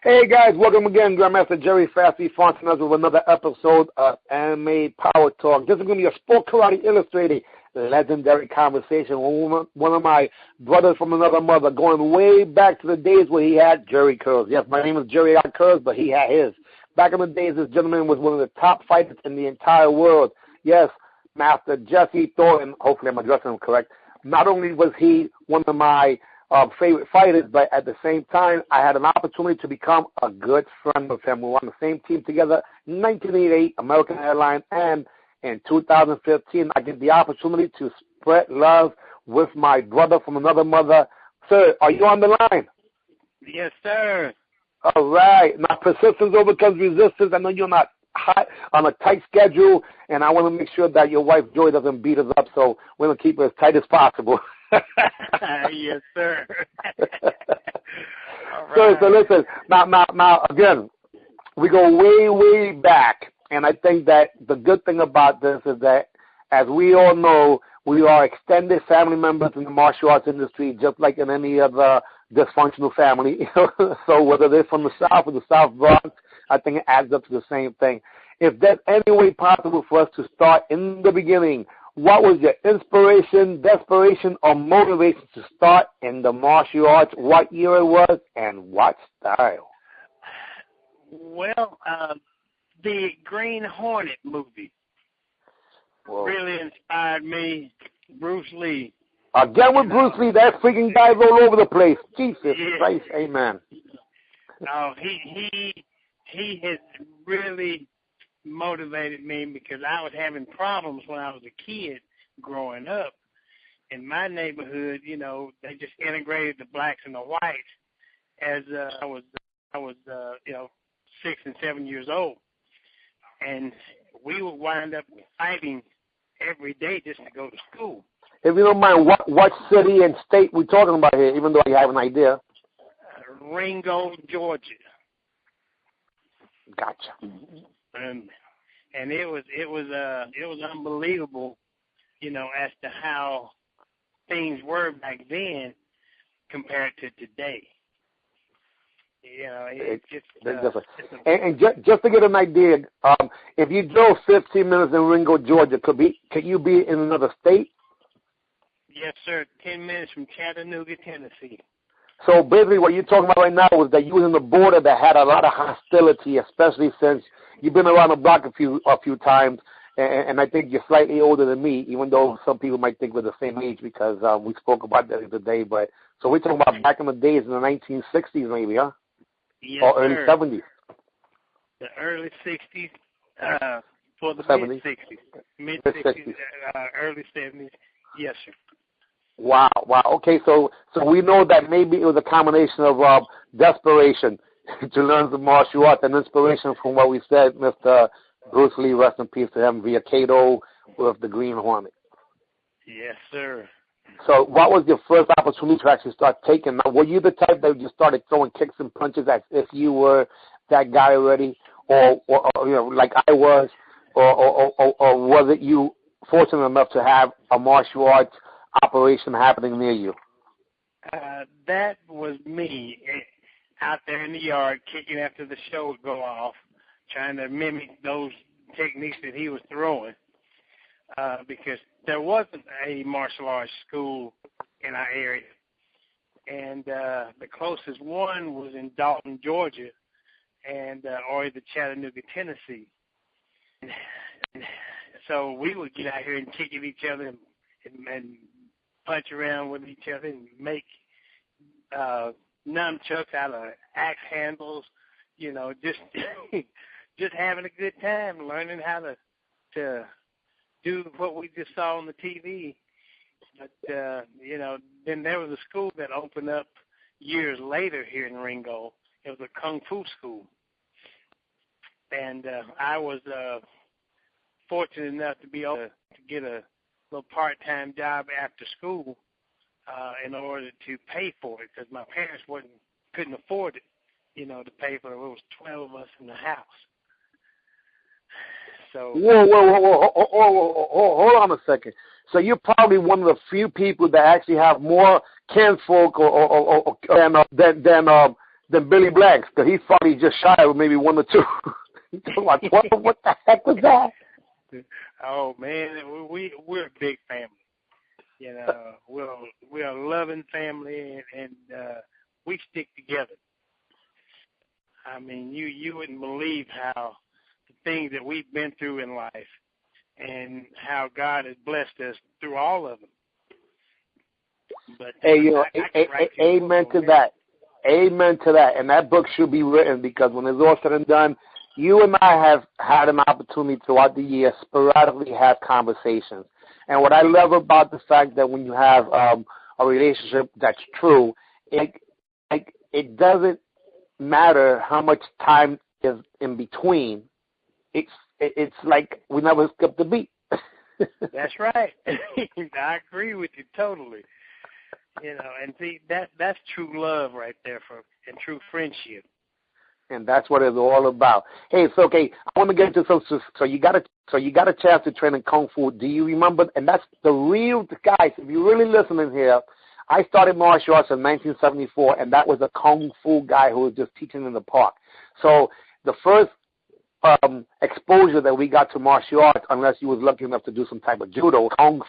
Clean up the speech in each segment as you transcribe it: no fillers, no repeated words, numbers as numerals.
Hey guys, welcome again. Grandmaster Jerry Fasty Thornton with another episode of Anime Power Talk. This is going to be a Sport Karate Illustrated legendary conversation with one of my brothers from another mother, going way back to the days where he had Jerry curls. Yes, my name is Jerry, I got curls, but he had his. Back in the days, this gentleman was one of the top fighters in the entire world. Yes, Master Jessie Thornton, hopefully I'm addressing him correct. Not only was he one of my favorite fighters, but at the same time, I had an opportunity to become a good friend with him. We were on the same team together in 1988, American Airlines, and in 2015, I get the opportunity to spread love with my brother from another mother. Sir, are you on the line? Yes, sir. All right. Now, persistence overcomes resistance. I know you're not hot on a tight schedule, and I want to make sure that your wife Joy doesn't beat us up, so we're going to keep it as tight as possible. Yes, sir. All right. So listen, now, again, we go way, way back, and I think that the good thing about this is that, as we all know, we are extended family members in the martial arts industry, just like in any other dysfunctional family. So whether they're from the South or the South Bronx, I think it adds up to the same thing. If there's any way possible for us to start in the beginning, what was your inspiration, desperation, or motivation to start in the martial arts? What year it was, and what style? Well, the Green Hornet movie really inspired me. Bruce Lee. Again with Bruce Lee, that freaking guy's all over the place. Jesus Christ, amen. No, he has really motivated me because I was having problems when I was a kid growing up. In my neighborhood, you know, they just integrated the blacks and the whites as I was 6 and 7 years old. And we would wind up fighting every day just to go to school. If you don't mind, what city and state we're talking about here, even though you have an idea? Ringo, Georgia. Gotcha. And it was unbelievable, you know, as to how things were back then compared to today. You know, just to get an idea, if you drove 15 minutes in Ringo, Georgia, could you be in another state? Yes, sir. 10 minutes from Chattanooga, Tennessee. So basically what you're talking about right now was that you was in the border that had a lot of hostility, especially since you've been around the block a few times, and I think you're slightly older than me, even though some people might think we're the same age because we spoke about that the other day. But so we're talking about back in the days in the 1960s maybe, huh? Yes, or early sir. 70s. The early 60s, for the mid-60s. Mid-60s, early 70s. Yes, sir. Wow. Okay, so we know that maybe it was a combination of desperation to learn the martial arts and inspiration from what we said, Mr. Bruce Lee, rest in peace to him, via Kato with the Green Hornet. Yes, sir. So what was your first opportunity to actually start taking? Now, were you the type that just started throwing kicks and punches as if you were that guy already, or you know, like I was, or was it you fortunate enough to have a martial arts operation happening near you? That was me out there in the yard kicking after the show would go off, trying to mimic those techniques that he was throwing, because there wasn't a martial arts school in our area. And the closest one was in Dalton, Georgia, and or either Chattanooga, Tennessee. And so we would get out here and kick at each other and punch around with each other and make nunchucks out of axe handles, you know, just just having a good time, learning how to do what we just saw on the TV. But, you know, then there was a school that opened up years later here in Ringo. It was a Kung Fu school. And I was fortunate enough to be able to get a little part-time job after school in order to pay for it, because my parents couldn't afford it, you know, to pay for it. It was 12 of us in the house. So whoa, hold on a second. So you're probably one of the few people that actually have more kinfolk than than Billy Blanks, because he thought he just shy of maybe 1 or 2. He told like, what the heck was that? Oh man, we're a big family. You know, we're a loving family, and we stick together. I mean, you wouldn't believe how the things that we've been through in life, and how God has blessed us through all of them. But hey, you know, amen to that. Amen to that. And that book should be written, because when it's all said and done, you and I have had an opportunity throughout the year sporadically have conversations. And what I love about the fact that when you have a relationship that's true, it doesn't matter how much time is in between. It's like we never skipped a beat. That's right. I agree with you totally. You know, and see, that's true love right there, and true friendship. And that's what it's all about. Hey, so okay, I want to get into some. So you got a chance to train in kung fu. Do you remember? And that's the real guys. If you're really listening here, I started martial arts in 1974, and that was a kung fu guy who was just teaching in the park. So the first exposure that we got to martial arts, unless you was lucky enough to do some type of judo, kung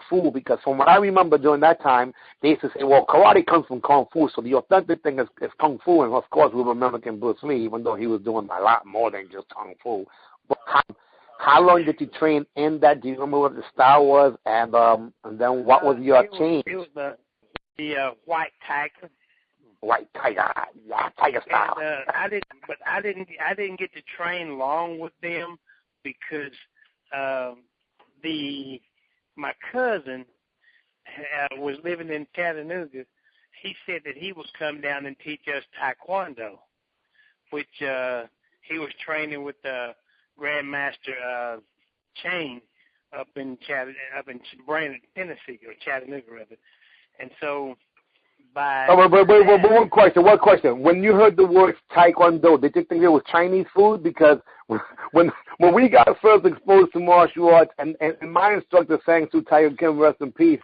fu, because from what I remember during that time, they used to say, well, karate comes from kung fu, so the authentic thing is kung fu, and of course we were mimicking Bruce Lee, even though he was doing a lot more than just kung fu. But how long did you train in that? Do you remember what the style was, and then what was your change? It was the white tiger. White tiger, yeah, tiger style. And, I didn't get to train long with them, because my cousin was living in Chattanooga. He said that he would come down and teach us Taekwondo, which he was training with Grandmaster Chain up in Brandon, Tennessee, or Chattanooga rather. And so wait, one question. When you heard the word Taekwondo, did you think it was Chinese food? Because when we got first exposed to martial arts, and my instructor sang to Tiger Kim, rest in peace,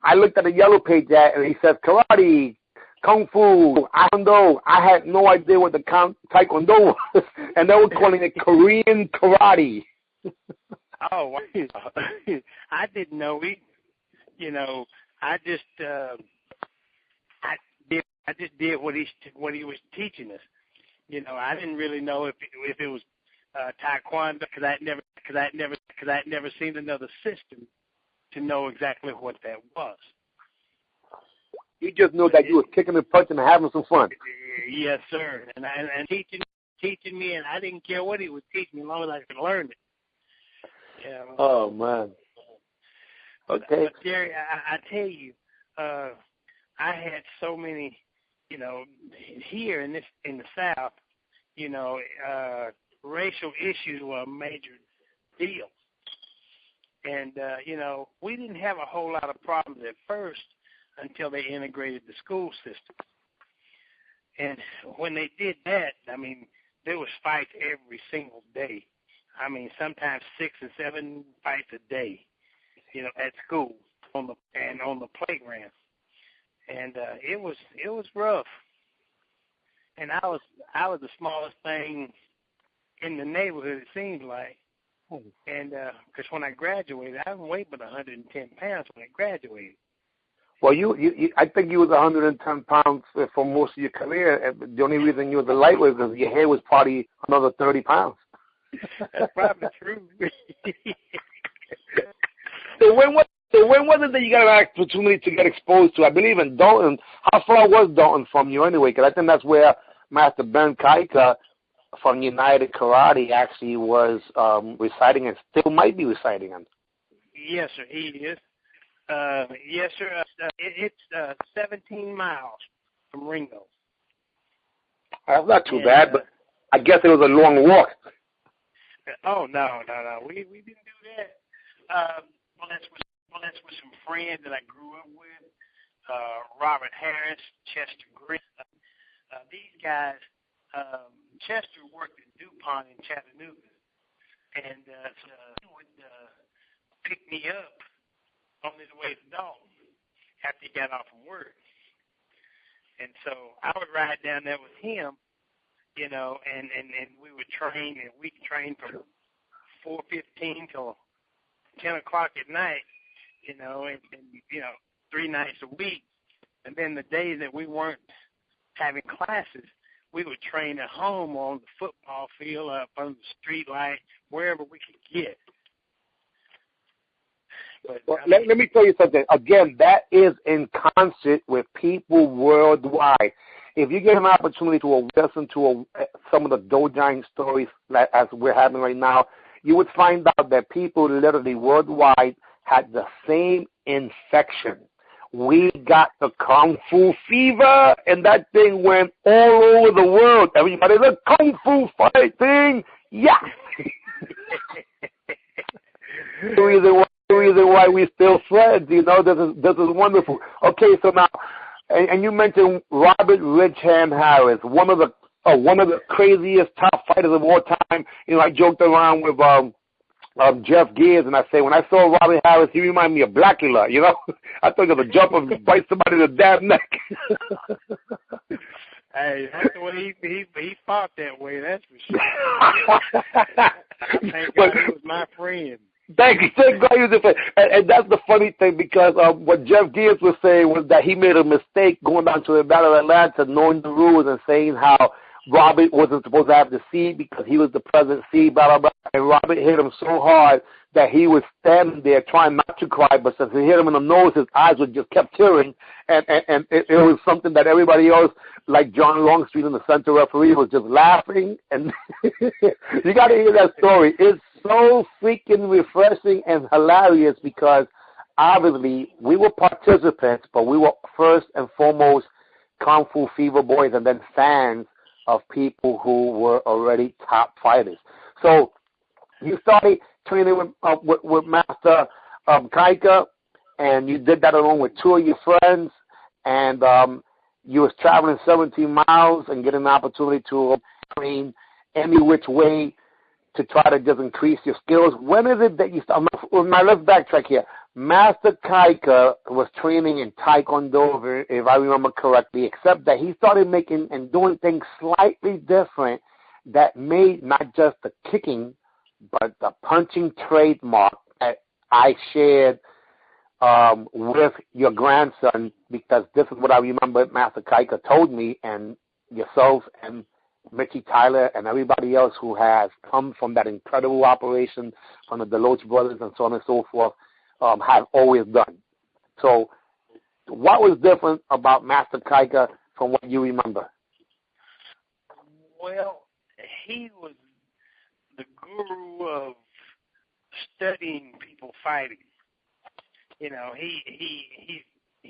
I looked at the yellow page and he said karate, kung fu, taekwondo. I had no idea what the taekwondo was, and they were calling it Korean karate. Oh, I didn't know. I just did what he was teaching us. You know, I didn't really know if it was Taekwondo, because I'd never seen another system to know exactly what that was. You just know that you were kicking and punching and having some fun. Yes, sir. And teaching me, and I didn't care what he was teaching me as long as I could learn it. Yeah. Oh man. Okay. But Jerry, I tell you, I had so many, here in the South, racial issues were a major deal. And, we didn't have a whole lot of problems at first until they integrated the school system. And when they did that, there was fights every single day. Sometimes 6 and 7 fights a day, at school on the playground. And it was rough. And I was the smallest thing in the neighborhood, it seemed like. And because when I graduated, I weighed about 110 pounds when I graduated. Well, I think you was 110 pounds for most of your career. The only reason you was a lightweight was because your hair was probably another 30 pounds. That's probably true. So when was it that you got an opportunity to get exposed to? I believe in Thornton. How far was Thornton from you anyway? Because I think that's where Master Ben Kaika from United Karate actually was reciting and still might be reciting him. Yes, sir, he is. Yes, sir. It's 17 miles from Ringo. That's not too bad, but I guess it was a long walk. Oh, no. We didn't do that. Well, that's with some friends that I grew up with. Robert Harris, Chester Green. These guys, Chester worked at DuPont in Chattanooga, and he would pick me up on his way to Dalton after he got off from work. And so I would ride down there with him, you know, and we would train, and we'd train from 4:15 till 10 o'clock at night, you know, and 3 nights a week. And then the days that we weren't having classes, we would train at home on the football field, up under the street light, wherever we could get. But, well, let me tell you something. Again, that is in concert with people worldwide. If you get an opportunity to listen to some of the Doe Giant stories as we're having right now, you would find out that people literally worldwide had the same infection. We got the Kung Fu fever, and that thing went all over the world. Everybody's a Kung Fu fighting. Yeah. The reason why we still friends, you know, this is wonderful. Okay, so now, and you mentioned Robert Rich Hand Harris, one of the craziest top fighters of all time. You know, I joked around with Jeff Gears, and I say, when I saw Robert Harris, he reminded me of Blackula, you know. I thought he was a jump and bite somebody in the damn neck. Hey, that's the way he fought that way, that's for sure. Thank God he was my friend. Thank God he was a friend. And that's the funny thing, because what Jeff Gears was saying was that he made a mistake going down to the Battle of Atlanta, knowing the rules and saying how Robert wasn't supposed to have the seed because he was the present seed, blah, blah, blah. And Robert hit him so hard that he was standing there trying not to cry, but since he hit him in the nose, his eyes would just kept tearing. And it was something that everybody else, like John Longstreet and the center referee, was just laughing. And you got to hear that story. It's so freaking refreshing and hilarious because obviously we were participants, but we were first and foremost Kung Fu fever boys and then fans of people who were already top fighters. So you started training with Master Kaika, and you did that along with 2 of your friends, and you was traveling 17 miles and getting an opportunity to train any which way to try to just increase your skills. When is it that you start? Let's backtrack here. Master Kaika was training in Taekwondo, if I remember correctly, except that he started making and doing things slightly different that made not just the kicking, but the punching trademark that I shared with your grandson, because this is what I remember Master Kaika told me, and yourself and Mickey Tyler and everybody else who has come from that incredible operation from the Deloach brothers and so on and so forth have always done. So what was different about Master Kaika from what you remember? Well, he was the guru of studying people fighting. You know, he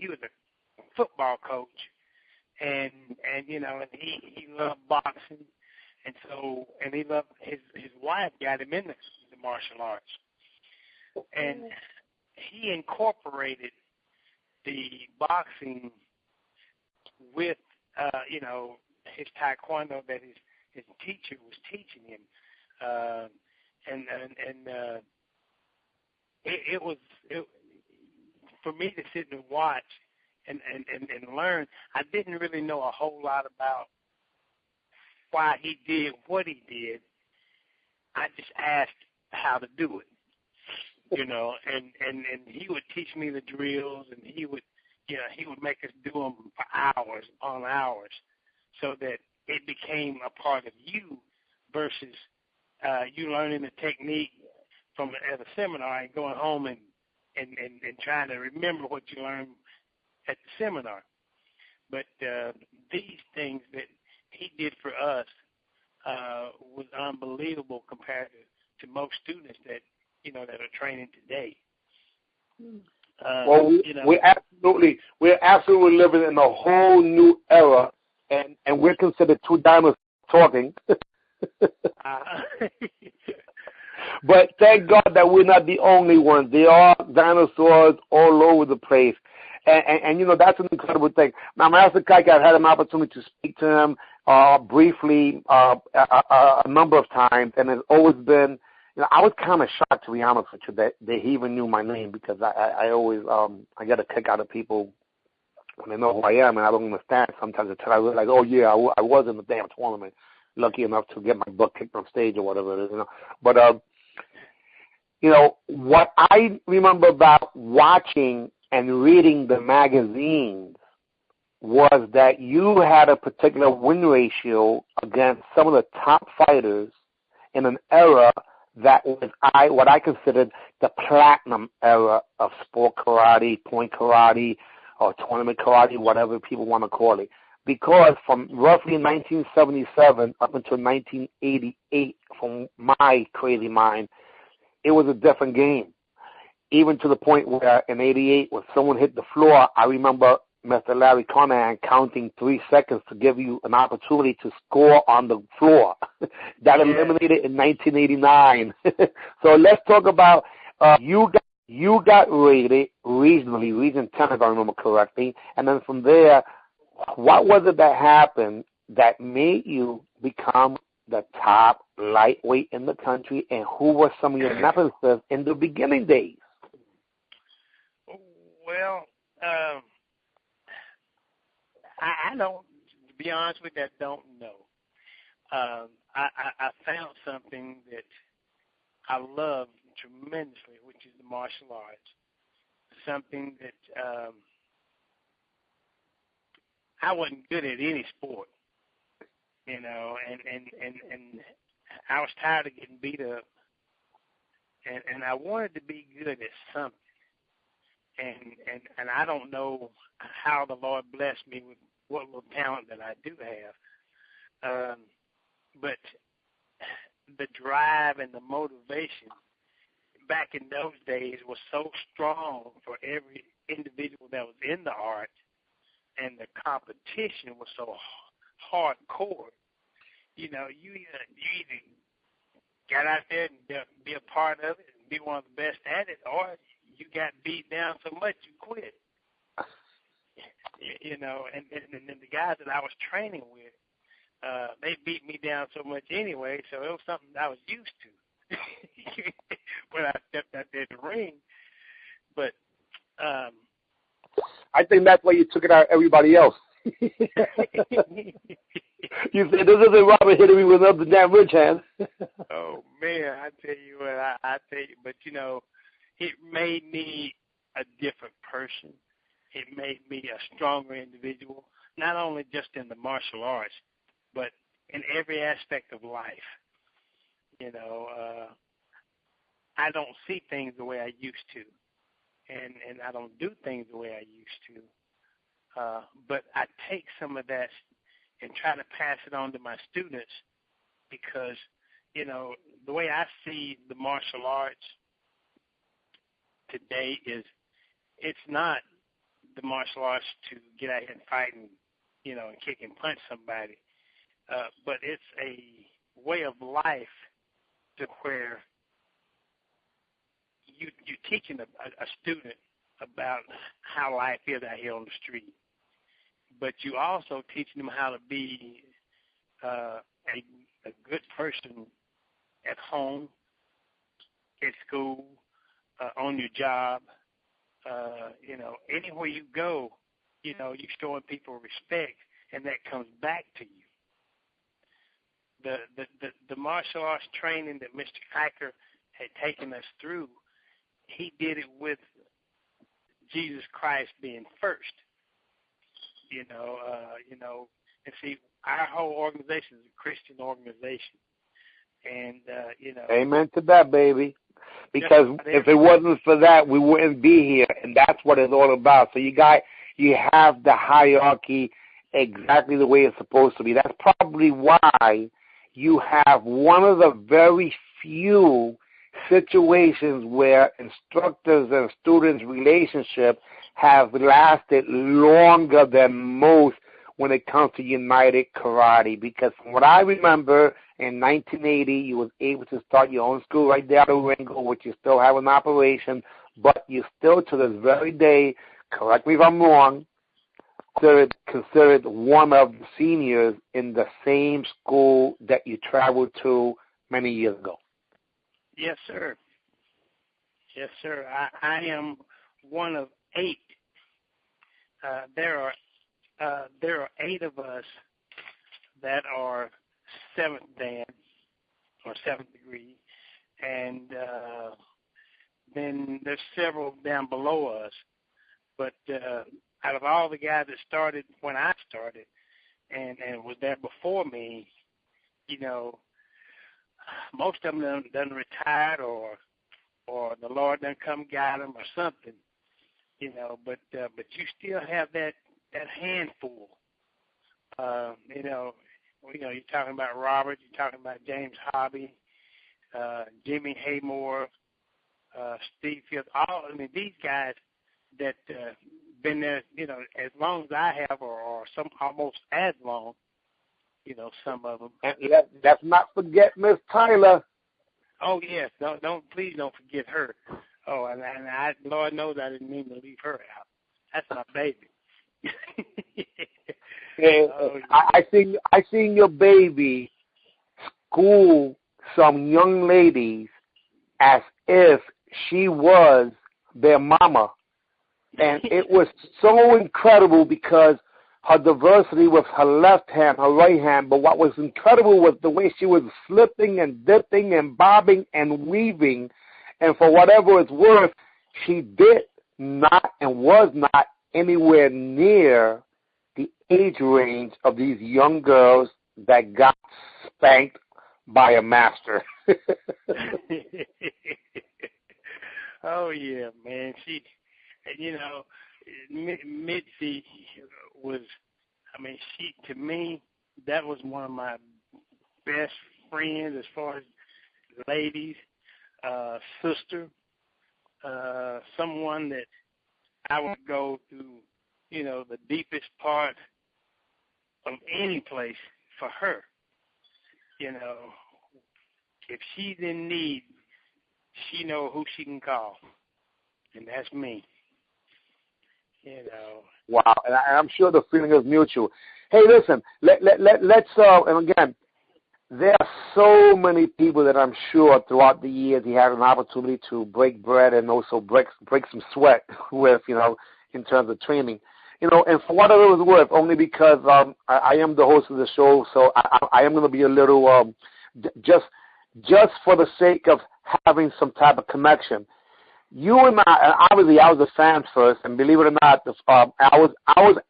was a football coach, and you know, and he loved boxing, and he loved his wife got him into the martial arts, and he incorporated the boxing with you know, his taekwondo that his teacher was teaching him, it was for me to sit and watch and learn. I didn't really know a whole lot about why he did what he did. I just asked how to do it, you know, and he would teach me the drills, and he would make us do them for hours on hours, so that it became a part of you versus you learning the technique from at a seminar and going home and trying to remember what you learned at the seminar. But these things that he did for us was unbelievable compared to most students that are training today. Well, we're absolutely living in a whole new era, and we're considered two diamonds talking. But thank God that we're not the only ones. There are dinosaurs all over the place. And you know, that's an incredible thing. Now, Master Kaika, I've had an opportunity to speak to him briefly a number of times, and it's always been, you know, I was kind of shocked, to be honest with you, that he even knew my name, because I always I get a kick out of people when they know who I am and I don't understand, sometimes they tell me, like, oh, yeah, I was in the damn tournament, lucky enough to get my butt kicked on stage or whatever it is, But, what I remember about watching and reading the magazines was that you had a particular win ratio against some of the top fighters in an era that was what I considered the platinum era of sport karate, point karate, or tournament karate, whatever people want to call it. Because from roughly 1977 up until 1988, from my crazy mind, it was a different game. Even to the point where in 88, when someone hit the floor, I remember Mr. Larry Conahan counting 3 seconds to give you an opportunity to score on the floor. That eliminated in 1989. So let's talk about you got rated regionally, Region 10 if I remember correctly, and then from there, what was it that happened that made you become the top lightweight in the country, and who were some of your nemesis in the beginning days? Well, I don't, to be honest with you, I don't know. I found something that I love tremendously, which is the martial arts. Something that I wasn't good at any sport, and I was tired of getting beat up, and I wanted to be good at something. And I don't know how the Lord blessed me with what little talent that I do have. But the drive and the motivation back in those days was so strong for every individual that was in the art, and the competition was so hardcore. You either got out there and be a part of it and be one of the best at it, or you got beat down so much you quit. And the guys that I was training with, they beat me down so much anyway, so it was something I was used to when I stepped out there in the ring. But I think that's why you took it out of everybody else. You said, this isn't Robert hitting me with another damn rich hand. Oh, man, I tell you what, I tell you, but, it made me a different person. It made me a stronger individual, not only just in the martial arts, but in every aspect of life. I don't see things the way I used to, and I don't do things the way I used to. But I take some of that and try to pass it on to my students because, the way I see the martial arts today is it's not the martial arts to get out here and fight and, and kick and punch somebody, but it's a way of life to where you're teaching a student about how life is out here on the street, but you also teaching them how to be a good person at home, at school, on your job, anywhere you go, you're showing people respect, and that comes back to you. The martial arts training that Mr. Kiker had taken us through, he did it with Jesus Christ being first. And see, our whole organization is a Christian organization, and Amen to that, baby. Because if it wasn't for that, we wouldn't be here, and that's what it's all about. So you have the hierarchy exactly the way it's supposed to be. That's probably why you have one of the very few situations where instructors and students' relationship have lasted longer than most when it comes to United Karate. Because from what I remember, in 1980, you was able to start your own school right there at Ringo, which you still have an operation, but you still, to this very day, correct me if I'm wrong, considered one of the seniors in the same school that you traveled to many years ago. Yes, sir. Yes, sir. I am one of 8 there are 8 of us that are 7th Dan or 7th degree, and then there's several down below us. But out of all the guys that started when I started and was there before me, you know, most of them done retired or the Lord done come got them or something, you know. But you still have that handful. You know, you're talking about Robert, you're talking about James Hobby, Jimmy Haymore, Steve Fields. These guys that been there, you know, as long as I have, or some almost as long. You know, some of them. And let's not forget Miss Tyler. Oh yes, please don't forget her. Oh, and I, Lord knows I didn't mean to leave her out. That's my baby. Oh, yeah. I seen your baby school some young ladies as if she was their mama, and it was so incredible because her diversity with her left hand, her right hand, but what was incredible was the way she was slipping and dipping and bobbing and weaving, and for whatever it's worth, she did not and was not anywhere near the age range of these young girls that got spanked by a master. Oh, yeah, man. She, you know, Mitzi was, to me, that was one of my best friends as far as ladies, sister, someone that I would go through, you know, the deepest part of any place for her. You know, if she's in need, she know who she can call, and that's me. You know. Wow, and I'm sure the feeling is mutual. Hey, listen, let's and again, there are so many people that I'm sure throughout the years he had an opportunity to break bread and also break some sweat with, you know, in terms of training. You know, and for whatever it was worth, only because I am the host of the show, so I am going to be a little, just for the sake of having some type of connection. You and obviously I was a fan first, and believe it or not, I was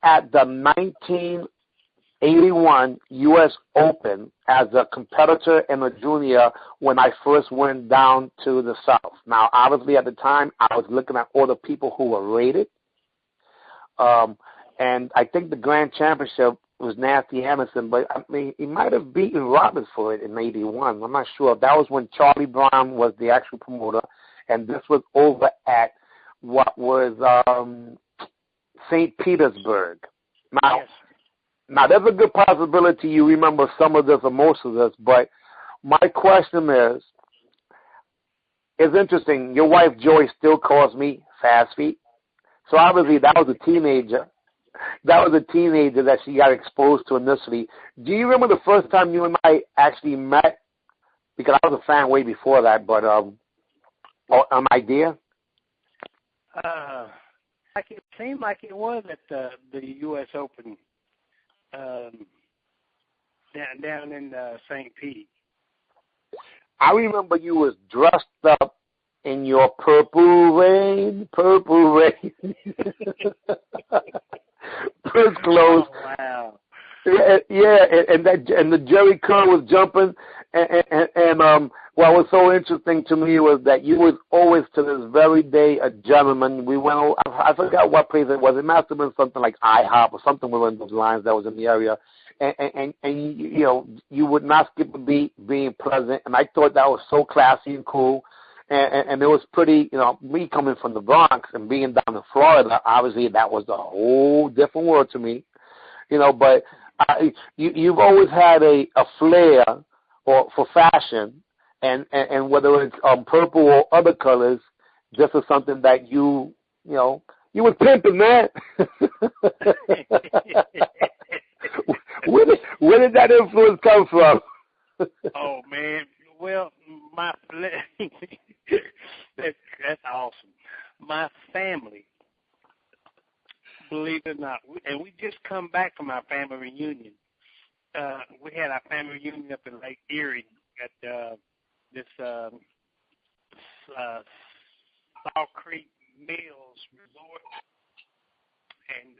at the 1981 U.S. Open as a competitor and a junior when I first went down to the South. Now, obviously at the time, I was looking at all the people who were rated, and I think the Grand Championship was Nasty Anderson, but I mean, he might have beaten Roberts for it in '81. I'm not sure. That was when Charlie Brown was the actual promoter. And this was over at what was St. Petersburg. Now, yes. Now, there's a good possibility you remember some of this or most of this, but my question is, it's interesting. Your wife, Joy, still calls me Fast Feet. So obviously that was a teenager. That was a teenager that she got exposed to initially. Do you remember the first time you and I actually met? Because I was a fan way before that, but an idea? Like it seemed like it was at the U.S. Open down in St. Pete. I remember you was dressed up in your purple rain. Prince clothes. Oh, wow. Yeah, and the Jerry Curl was jumping, and what was so interesting to me was that you was always to this very day a gentleman. We went, I forgot what place it was. It must have been something like IHOP or something along those lines that was in the area, and you know, you would not skip a beat being pleasant, and I thought that was so classy and cool. And it was pretty, you know, me coming from the Bronx and being down in Florida, obviously that was a whole different world to me, you know, but you've always had a flair for fashion, and whether it's purple or other colors, this is something that you know, you was pimping, man. Where did that influence come from? Oh, man. Well, that's awesome. My family believe it or not. We just come back from our family reunion. We had our family reunion up in Lake Erie at this Salt Creek Mills Resort. And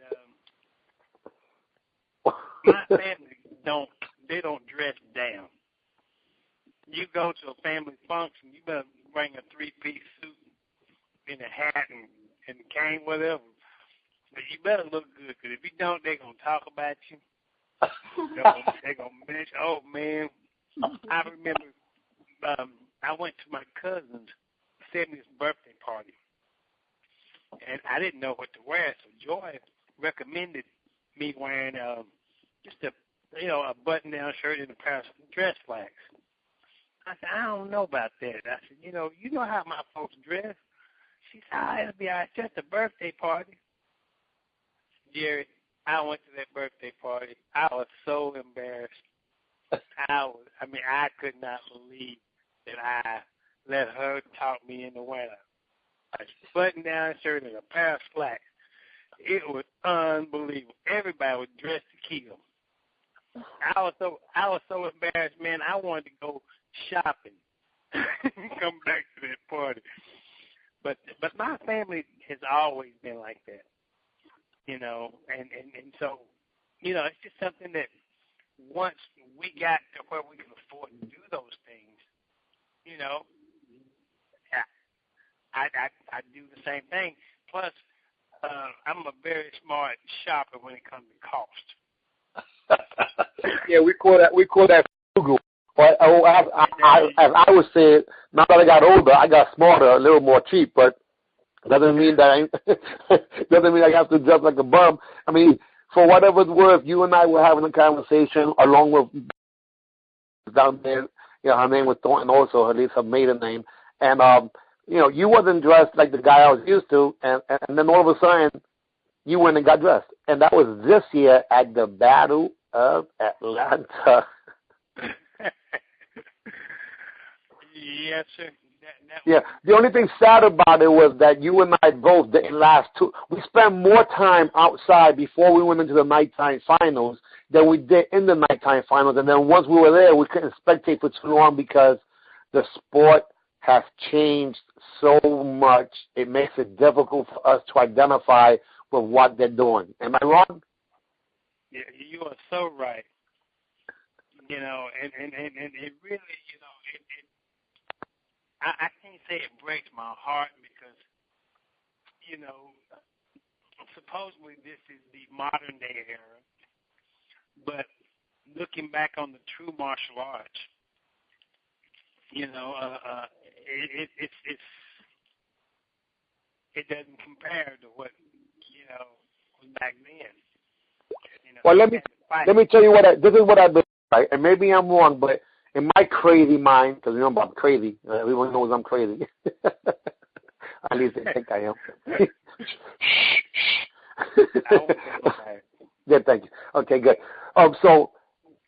my family don't dress down. You go to a family function, you better bring a 3-piece suit and a hat and cane, whatever. But you better look good, because if you don't, they're going to talk about you. They're going to mention, oh, man. I remember I went to my cousin's 70th birthday party, and I didn't know what to wear, so Joy recommended me wearing just a button-down shirt and a pair of dress slacks. I said, I don't know about that. I said, you know how my folks dress? She said, it'll be all right, just a birthday party. Jerry, I went to that birthday party. I was so embarrassed. I could not believe that I let her talk me into wearing a button-down shirt and a pair of slacks. It was unbelievable. Everybody was dressed to kill. I was so embarrassed, man. I wanted to go shopping, come back to that party. But my family has always been like that, and so, it's just something that once we got to where we can afford to do those things, I do the same thing. Plus, I'm a very smart shopper when it comes to cost. Yeah, we call that frugal. But as I would say, now that I got older, I got smarter, a little more cheap. But doesn't mean that I have to dress like a bum. I mean, for whatever it's worth, you and I were having a conversation along with down there. Her name was Thornton, also, at least her maiden name, and you wasn't dressed like the guy I was used to, and then all of a sudden, you went and got dressed, and that was this year at the Battle of Atlanta. Yes, sir. Yeah, the only thing sad about it was that you and I both didn't last we spent more time outside before we went into the nighttime finals than we did in the nighttime finals, and then once we were there, we couldn't spectate for too long because the sport has changed so much. It makes it difficult for us to identify with what they're doing. Am I wrong? Yeah, you are so right. And it really, I can't say it breaks my heart because, supposedly this is the modern day era, but looking back on the true martial arts, it doesn't compare to what, was back then. Well, let me tell you this is what I believe, right? And maybe I'm wrong, but in my crazy mind, because I'm crazy, everyone knows I'm crazy. At least they think I am. Good, thank you. Okay, good. So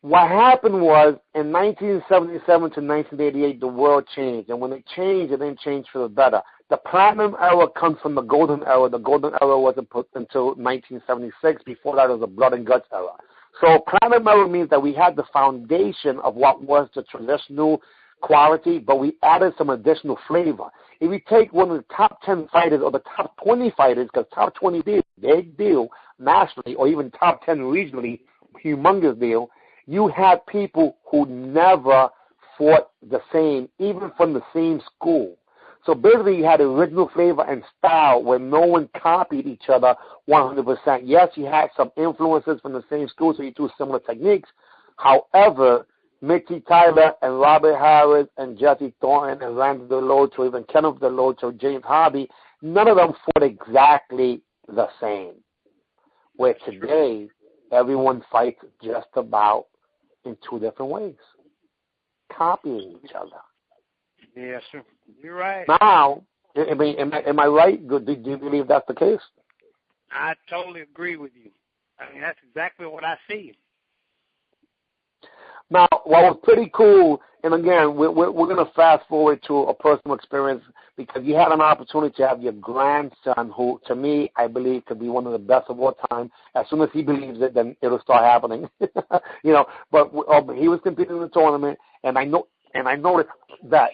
what happened was in 1977 to 1988, the world changed, and when it changed, it didn't change for the better. The platinum era comes from the golden era. The golden era wasn't put until 1976. Before that, it was the blood and guts era. So platinum era means that we had the foundation of what was the traditional quality, but we added some additional flavor. If you take one of the top 10 fighters or the top 20 fighters, because top 20 is a big deal nationally, or even top 10 regionally, humongous deal, you had people who never fought the same, even from the same school. So basically you had original flavor and style where no one copied each other 100%. Yes, you had some influences from the same school, so you do similar techniques. However, Mickey Tyler and Robert Harris and Jessie Thornton and Randy DeLoach, or even Kenneth DeLoach or James Harvey, none of them fought exactly the same. Where today, everyone fights just about in two different ways, copying each other. Yes, sir. You're right. Now, am I right? Do you believe that's the case? I totally agree with you. That's exactly what I see. Now, what was pretty cool And again, we're going to fast forward to a personal experience because you had an opportunity to have your grandson, who, to me, I believe could be one of the best of all time. As soon as he believes it, then it'll start happening. But he was competing in the tournament, and I noticed that,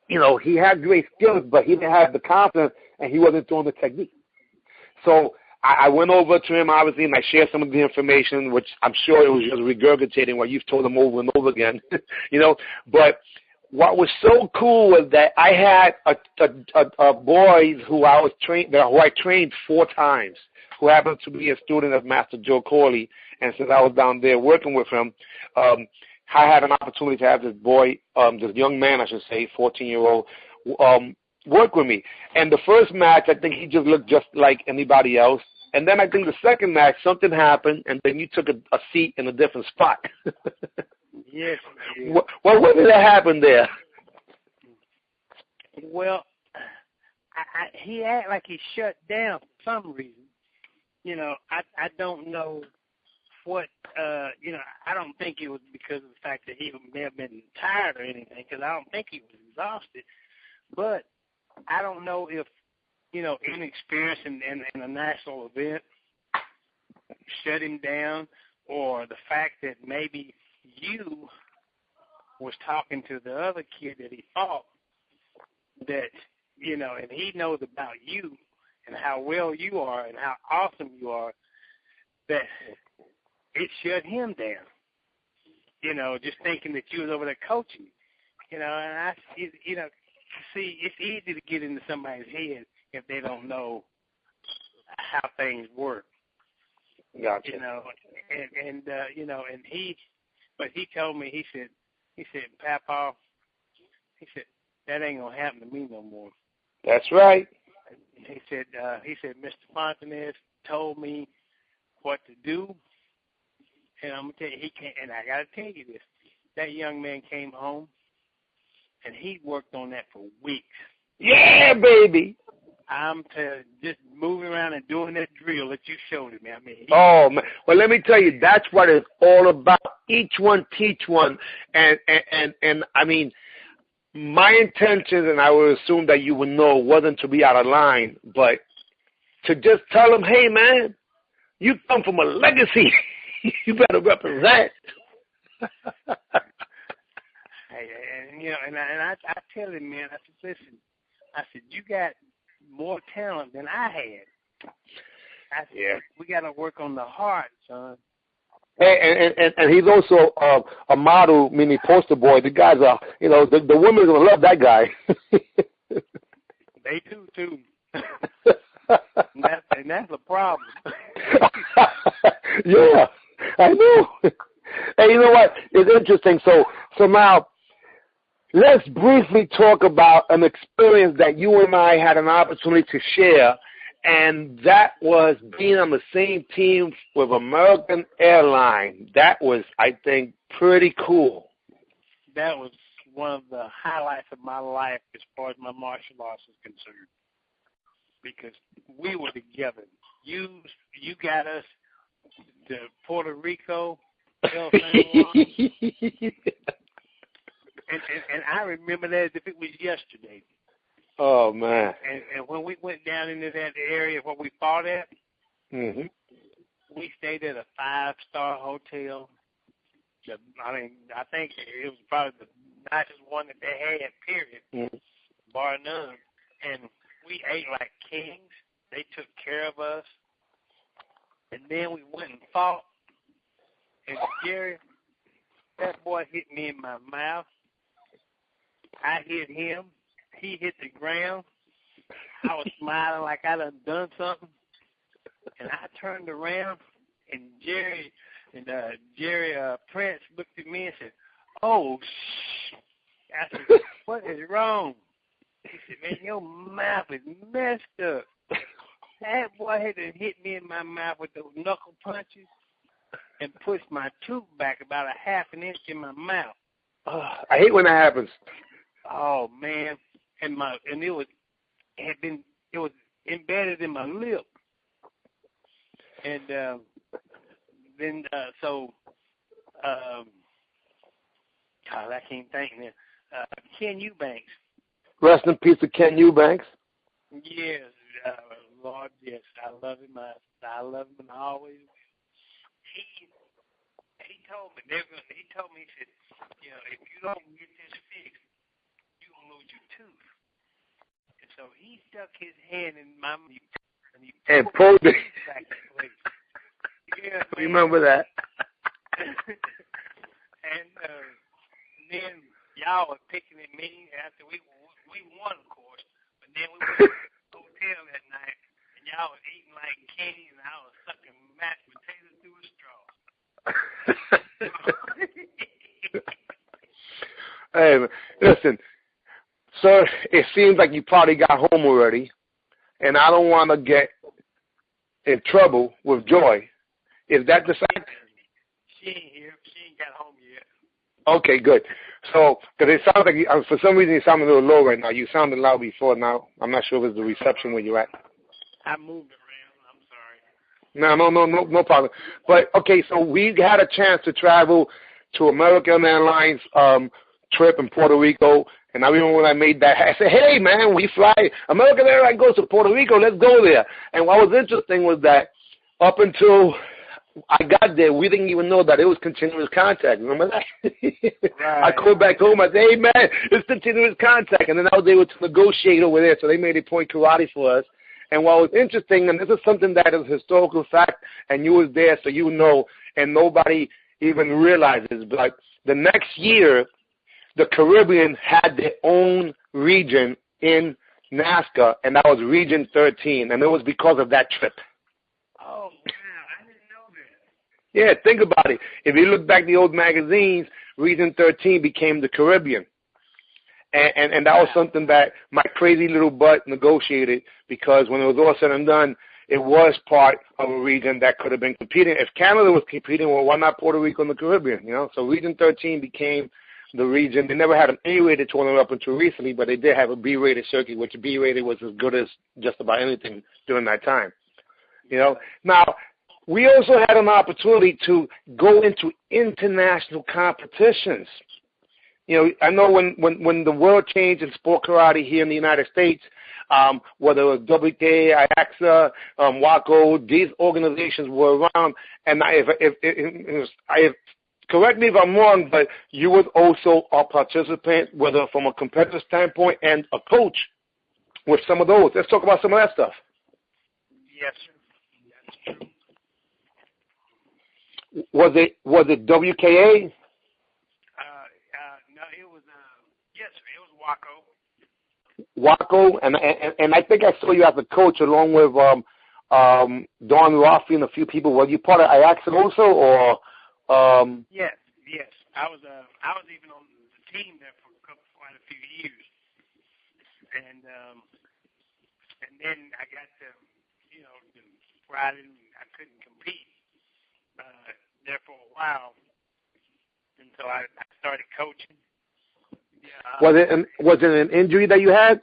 he had great skills, but he didn't have the confidence, and he wasn't throwing the technique. So I went over to him, obviously, and I shared some of the information, which I'm sure it was just regurgitating what you've told him over and over again, But what was so cool was that I had a boys who I trained 4 times, who happened to be a student of Master Joe Corley, and since I was down there working with him, I had an opportunity to have this boy, this young man, I should say, 14-year-old, work with me. And the first match, I think he just looked just like anybody else. And then I think the second match, something happened, and then you took a seat in a different spot. Yes. What did that happen there? Well, he acted like he shut down for some reason. I don't know what, I don't think it was because of the fact that he may have been tired or anything, because I don't think he was exhausted. But I don't know if, inexperience in a national event shut him down, or the fact that maybe you was talking to the other kid that he fought that, and he knows about you and how well you are and how awesome you are, that it shut him down, just thinking that you was over there coaching, and see, it's easy to get into somebody's head if they don't know how things work. Gotcha. But he told me, he said, Papa, he said, that ain't gonna happen to me no more. That's right. He said, Mr. Fontanez told me what to do, and I'm gonna tell you, and I gotta tell you this, that young man came home, and he worked on that for weeks. Yeah, baby. I'm just moving around and doing that drill that you showed him. I mean, oh man! Well, let me tell you, that's what it's all about. Each one teach one, and I mean, my intentions, and I would assume that you would know, wasn't to be out of line, but to just tell them, hey man, you come from a legacy, you better represent. And I tell him, man, I said, listen, you got more talent than I had. I said, yeah. We got to work on the heart, son. And he's also a model, meaning poster boy. The guys are, the women are going to love that guy. They do, too. and that's a problem. Yeah, I know. Hey, you know what? It's interesting. So now, let's briefly talk about an experience that you and I had an opportunity to share, and that was being on the same team with American Airlines. That was, I think, pretty cool. That was one of the highlights of my life as far as my martial arts is concerned, because we were together. You got us to Puerto Rico, El Salvador. And I remember that as if it was yesterday. Oh, man. And when we went down into that area where we fought at, mm-hmm. we stayed at a 5-star hotel. I think it was probably the nicest one that they had, period, mm-hmm. bar none. And we ate like kings. They took care of us. And then we went and fought. And Jerry, that boy hit me in my mouth. I hit him. He hit the ground. I was smiling like I done something. And I turned around, and Jerry Prince looked at me and said, "Oh, shh." I said, "What is wrong?" He said, "Man, your mouth is messed up." That boy had to hit me in my mouth with those knuckle punches and pushed my tooth back about a half an inch in my mouth. I hate when that happens. Oh man, and it was embedded in my lip, and then God, I can't think now. Ken Eubanks. Rest in peace to Ken Eubanks. Yes, Lord, yes, I love him. I love him, and I always will. He told me he said, you know, if you don't get this fixed, you're gonna lose your tooth. And so he stuck his hand in my mouth and pulled it back in place. Yeah, remember that. And then y'all were picking at me after we won, of course. But then we went to the hotel that night, and y'all was eating like candy, and I was sucking mashed potatoes through a straw. Hey, listen, sir, it seems like you probably got home already, and I don't want to get in trouble with Joy. Is that the fact? She ain't here. She ain't got home yet. Okay, good. So, because it sounds like, for some reason, you sound a little low right now. You sounded loud before now. I'm not sure if it's the reception where you're at. I moved around. I'm sorry. No problem. But, okay, so we had a chance to travel to American Airlines trip in Puerto Rico, and I remember when I made that, I said, hey, man, we fly, American Airlines goes to Puerto Rico, let's go there. And what was interesting was that up until I got there, we didn't even know that it was continuous contact. Remember that? Right. I called back home. I said, hey, man, it's continuous contact. And then I was able to negotiate over there, so they made it point karate for us. And what was interesting, and this is something that is a historical fact, and you was there, so you know, and nobody even realizes, but the next year, the Caribbean had their own region in NASCAR, and that was Region 13, and it was because of that trip. Oh, wow, I didn't know that. Yeah, think about it. If you look back at the old magazines, Region 13 became the Caribbean. And that was something that my crazy little butt negotiated, because when it was all said and done, it was part of a region that could have been competing. If Canada was competing, well, why not Puerto Rico and the Caribbean? You know, so Region 13 became the region. They never had an A-rated tournament up until recently, but they did have a B-rated circuit, which B-rated was as good as just about anything during that time. You know, now we also had an opportunity to go into international competitions. You know, I know when the world changed in sport karate here in the United States, whether it was WK, IAXA, WACO, these organizations were around. And correct me if I'm wrong, but you was also a participant, whether from a competitive standpoint and a coach with some of those. Let's talk about some of that stuff. Yes, sir. That's true. Was it WKA? No, it was yes, sir. It was WACO, and I think I saw you as a coach along with Don Roffey and a few people. Were you part of IAXA also, or? Yes. I was even on the team there for quite a few years, and then I got to, you know, where I couldn't compete there for a while, and so I started coaching. Yeah, was it an injury that you had?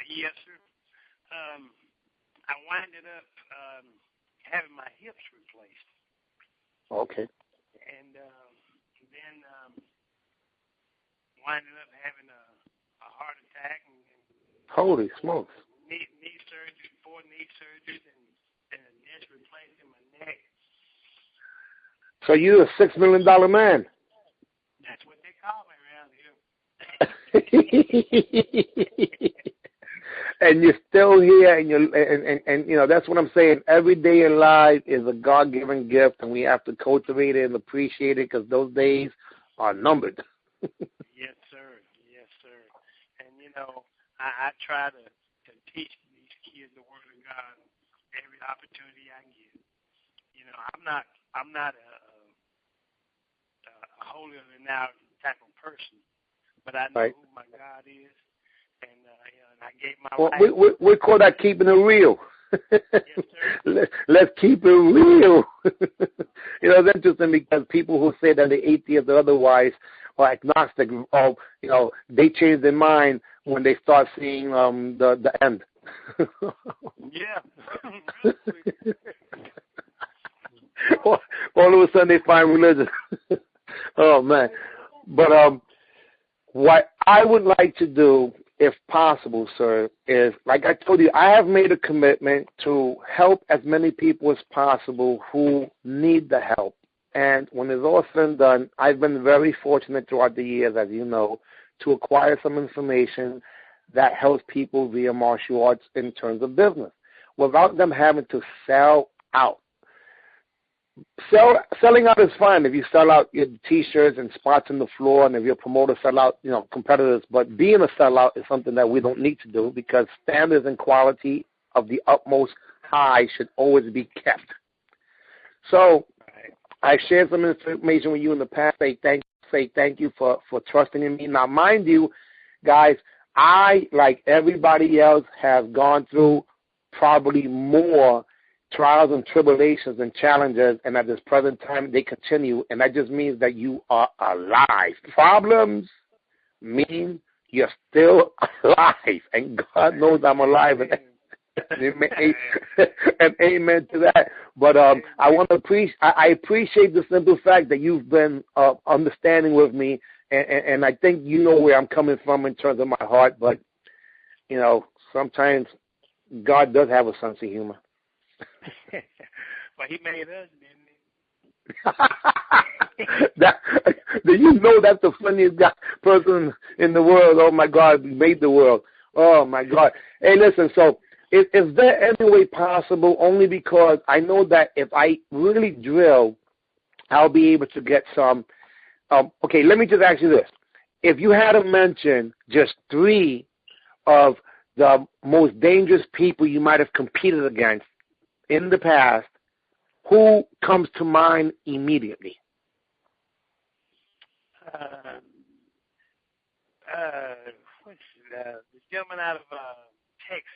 Yes, sir. I winded up having my hips replaced. Okay. And then winded up having a heart attack. And Holy smokes. Knee surgery, 4 knee surgeries, and a disc replaced in my neck. So you're a $6 million man. That's what they call me around here. And you're still here, and you know, that's what I'm saying. Every day in life is a God-given gift, and we have to cultivate it and appreciate it, because those days are numbered. Yes, sir. Yes, sir. And you know, I try to teach these kids the Word of God every opportunity I get. You know, I'm not a holier than thou type of person, but I know who my God is, and I gave my life. We call that keeping it real. Yes, sir. Let's keep it real. You know, it's interesting, because people who say that they're atheists or otherwise, or agnostic, or, you know, they change their mind when they start seeing the end. Yeah. All of a sudden they find religion. Oh, man. But what I would like to do, if possible, sir, is, like I told you, I have made a commitment to help as many people as possible who need the help. And when it's all said and done, I've been very fortunate throughout the years, as you know, to acquire some information that helps people via martial arts in terms of business without them having to sell out. Selling out is fine if you sell out your T-shirts and spots on the floor, and if your promoter sell out, competitors. But being a sellout is something that we don't need to do, because standards and quality of the utmost high should always be kept. So I shared some information with you in the past. Say thank you for trusting in me. Now, mind you, guys, I, like everybody else, have gone through probably more trials and tribulations and challenges, and at this present time they continue, and that just means that you are alive. Problems mean you're still alive, and God knows I'm alive, and amen to that. But I appreciate the simple fact that you've been understanding with me, and I think you know where I'm coming from in terms of my heart. But sometimes God does have a sense of humor. Well, he made us, didn't he? Do you know that's the funniest person in the world? Oh, my God, he made the world. Oh, my God. Hey, listen, so is there any way possible, only because I know that if I really drill, I'll be able to get some. Okay, let me just ask you this. If you had to mention just 3 of the most dangerous people you might have competed against in the past, who comes to mind immediately? The gentleman out of Texas.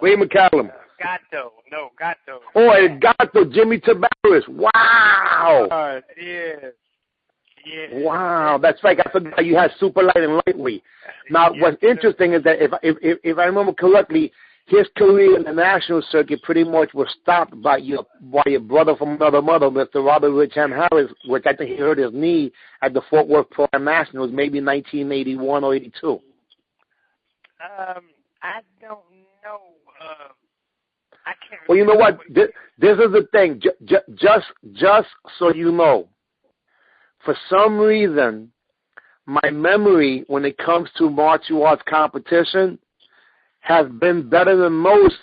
Ray McCallum. Gatto. Oh, El Gato, Jimmy Tavares. Wow. Yes. Wow, that's right. I forgot you had super light and lightweight. Now, what's interesting is that if I remember correctly, his career in the national circuit pretty much was stopped by your brother from another mother, Mr. Robert Rich M. Harris, which I think he hurt his knee at the Fort Worth Pro Am Nationals, maybe 1981 or 82. I don't know. I can't. Well, you know what? This is the thing. Just so you know, for some reason, my memory when it comes to martial arts competition has been better than most,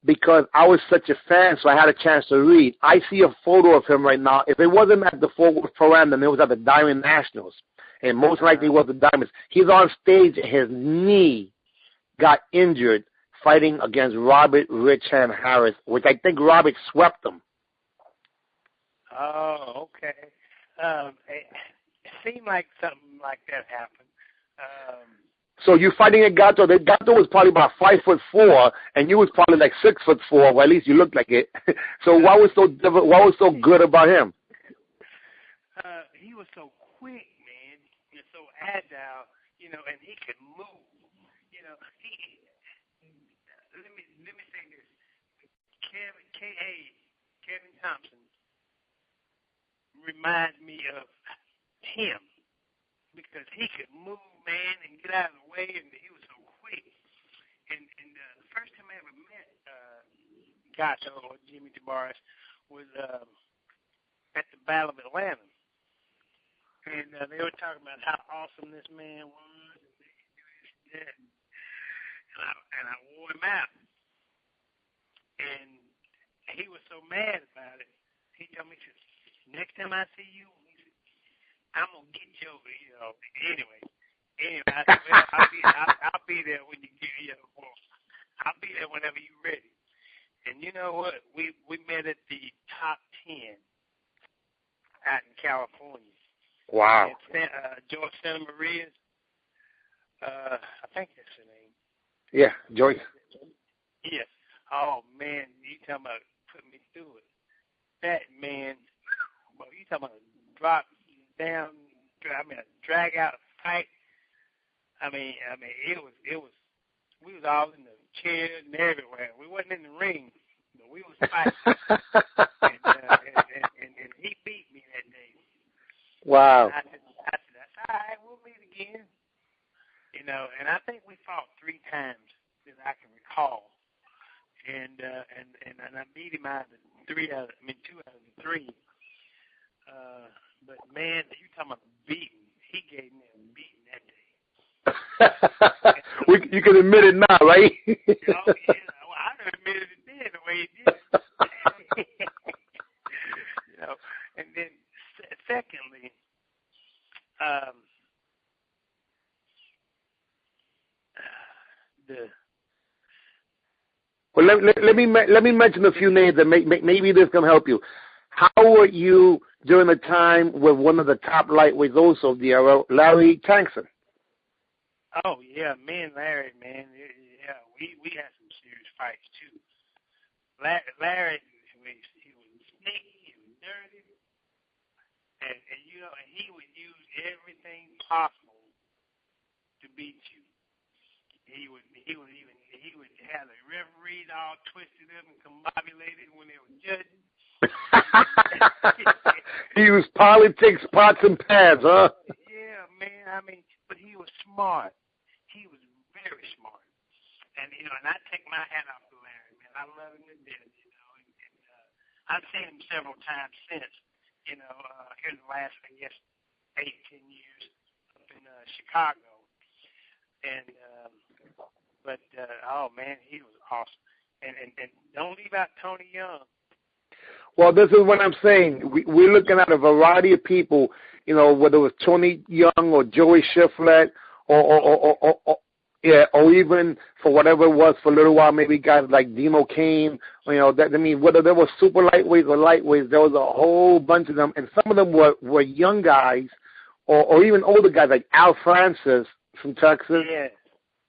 because I was such a fan, so I had a chance to read. I see a photo of him right now. If it wasn't at the Fort Worth Pro Am, then it was at the Diamond Nationals, and most likely it was the Diamonds. He's on stage, and his knee got injured fighting against Robert Rich M. Harris, which I think Robert swept him. Oh, okay. It seemed like something like that happened. So you're fighting a Gato. The Gato was probably about 5'4", and you was probably like 6'4", or at least you looked like it. So what was so good about him? He was so quick, man, and so agile, and he could move. Let me say this. Kevin Thompson reminds me of him, because he could move, man, and get out of the way, and he was so quick. And the first time I ever met Gato, or Jimmy Tavares, was at the Battle of Atlanta. And they were talking about how awesome this man was, and this, that. And I wore him out. And he was so mad about it. He told me, he said, next time I see you, I'm gonna get you over, Anyway, I said, well, I'll be there when you get I'll be there whenever you're ready. And you know what? We met at the top 10 out in California. Wow. At George Santa Maria's. I think that's the name. Yeah, Joyce. Yes. Oh man, you talking about putting me through it? That man. Well, you talking about drop down? A drag out fight. I mean, it was. We was all in the chairs and everywhere. We wasn't in the ring, but we was fighting. and he beat me that day. Wow. I again. You know, and I think we fought 3 times that I can recall. And I beat him out of 2 out of the 3. But man, you talking about beating? He gave me a beating that day. You can admit it now, right? Oh yeah, well, I admitted it then the way he did it. You know, and then secondly, well, let me mention a few names that maybe this can help you. How were you during the time with one of the top lightweights also, Larry Tankson? Oh yeah, me and Larry, man, yeah, we had some serious fights too. Larry, he was sneaky, he was dirty, and you know, and he would use everything possible to beat you. He would have the referees all twisted up and combobulated when they were judging. He was politics, pots and pans, huh? Yeah, man. I mean, but he was smart. He was very smart. And you know, and I take my hat off to Larry, man. I love him to death, you know. And I've seen him several times since, you know, here in the last, I guess, 8-10 years up in Chicago. And but oh man, he was awesome. And don't leave out Tony Young. Well, this is what I'm saying. We're looking at a variety of people, you know, whether it was Tony Young or Joey Shiflett or even for whatever it was for a little while, maybe guys like Dino Kane, you know, whether they were super lightweights or lightweights, there was a whole bunch of them, and some of them were young guys or even older guys like Al Francis from Texas. Yeah,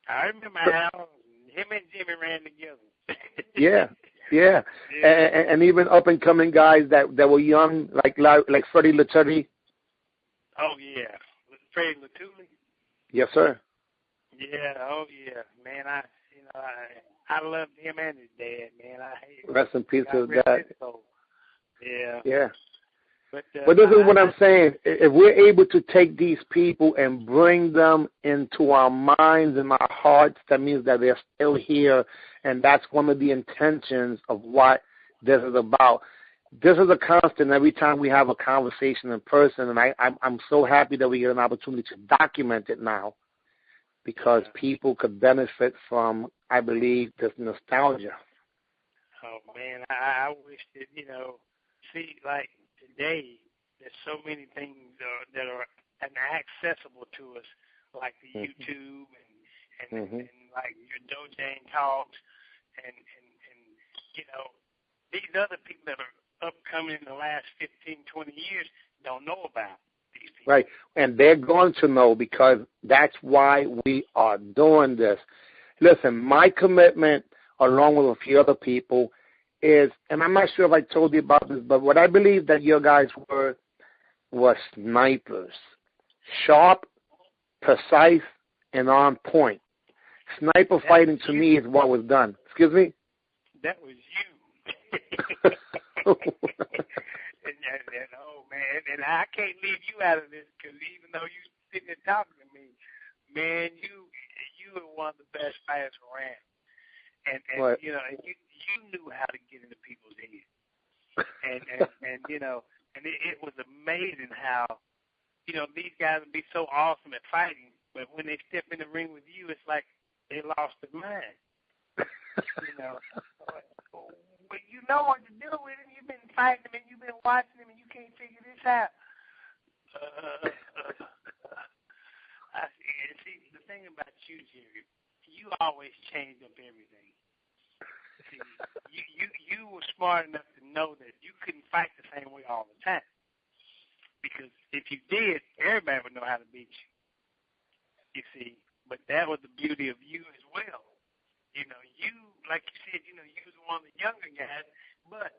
I remember how him and Jimmy ran together. Yeah. And even up and coming guys that were young, like Freddie Latutti. Oh yeah, Freddie Latutti. Yes, sir. Yeah. Oh yeah, man. I loved him and his dad, man. Rest in peace to his dad. Yeah. Yeah. But this is what I'm saying. If we're able to take these people and bring them into our minds and our hearts, that means that they're still here, and that's one of the intentions of what this is about. This is a constant every time we have a conversation in person, and I'm so happy that we get an opportunity to document it now because people could benefit from, I believe, this nostalgia. Oh, man, I wish that, you know, see, like, today, there's so many things that are accessible to us, like the YouTube and like your Dojang talks, and you know, these other people that are upcoming in the last 15, 20 years don't know about these people. Right, and they're going to know because that's why we are doing this. Listen, my commitment, along with a few other people, is, and I'm not sure if I told you about this, but what I believe that your guys were snipers. Sharp, precise, and on point. Sniper fighting to me is what was done. Excuse me? That was you. and oh, man, and I can't leave you out of this because even though you sitting there talking to me, man, you were one of the best fighters around. And you know, and you knew how to get into people's heads. And you know, and it was amazing how, you know, these guys would be so awesome at fighting, but when they step in the ring with you, it's like they lost their mind. You know, but you know what to do with him. You've been fighting him and you've been watching him and you can't figure this out. See, the thing about you, Jerry, you always change up everything. See, you were smart enough to know that you couldn't fight the same way all the time. Because if you did, everybody would know how to beat you. You see, but that was the beauty of you as well. You know, you, like you said, you know, you was one of the younger guys, but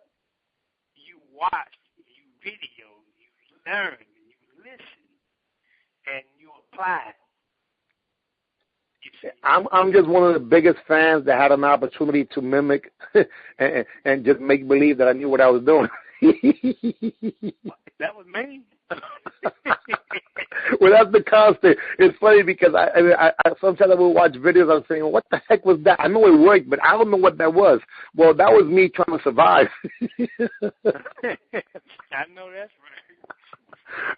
you watched, you videoed, you learned, you listened, and you applied. I'm just one of the biggest fans that had an opportunity to mimic and just make believe that I knew what I was doing. That was me. Well, that's the constant. It's funny because I sometimes I will watch videos. I'm saying, what the heck was that? I know it worked, but I don't know what that was. Well, that was me trying to survive. I know that's right.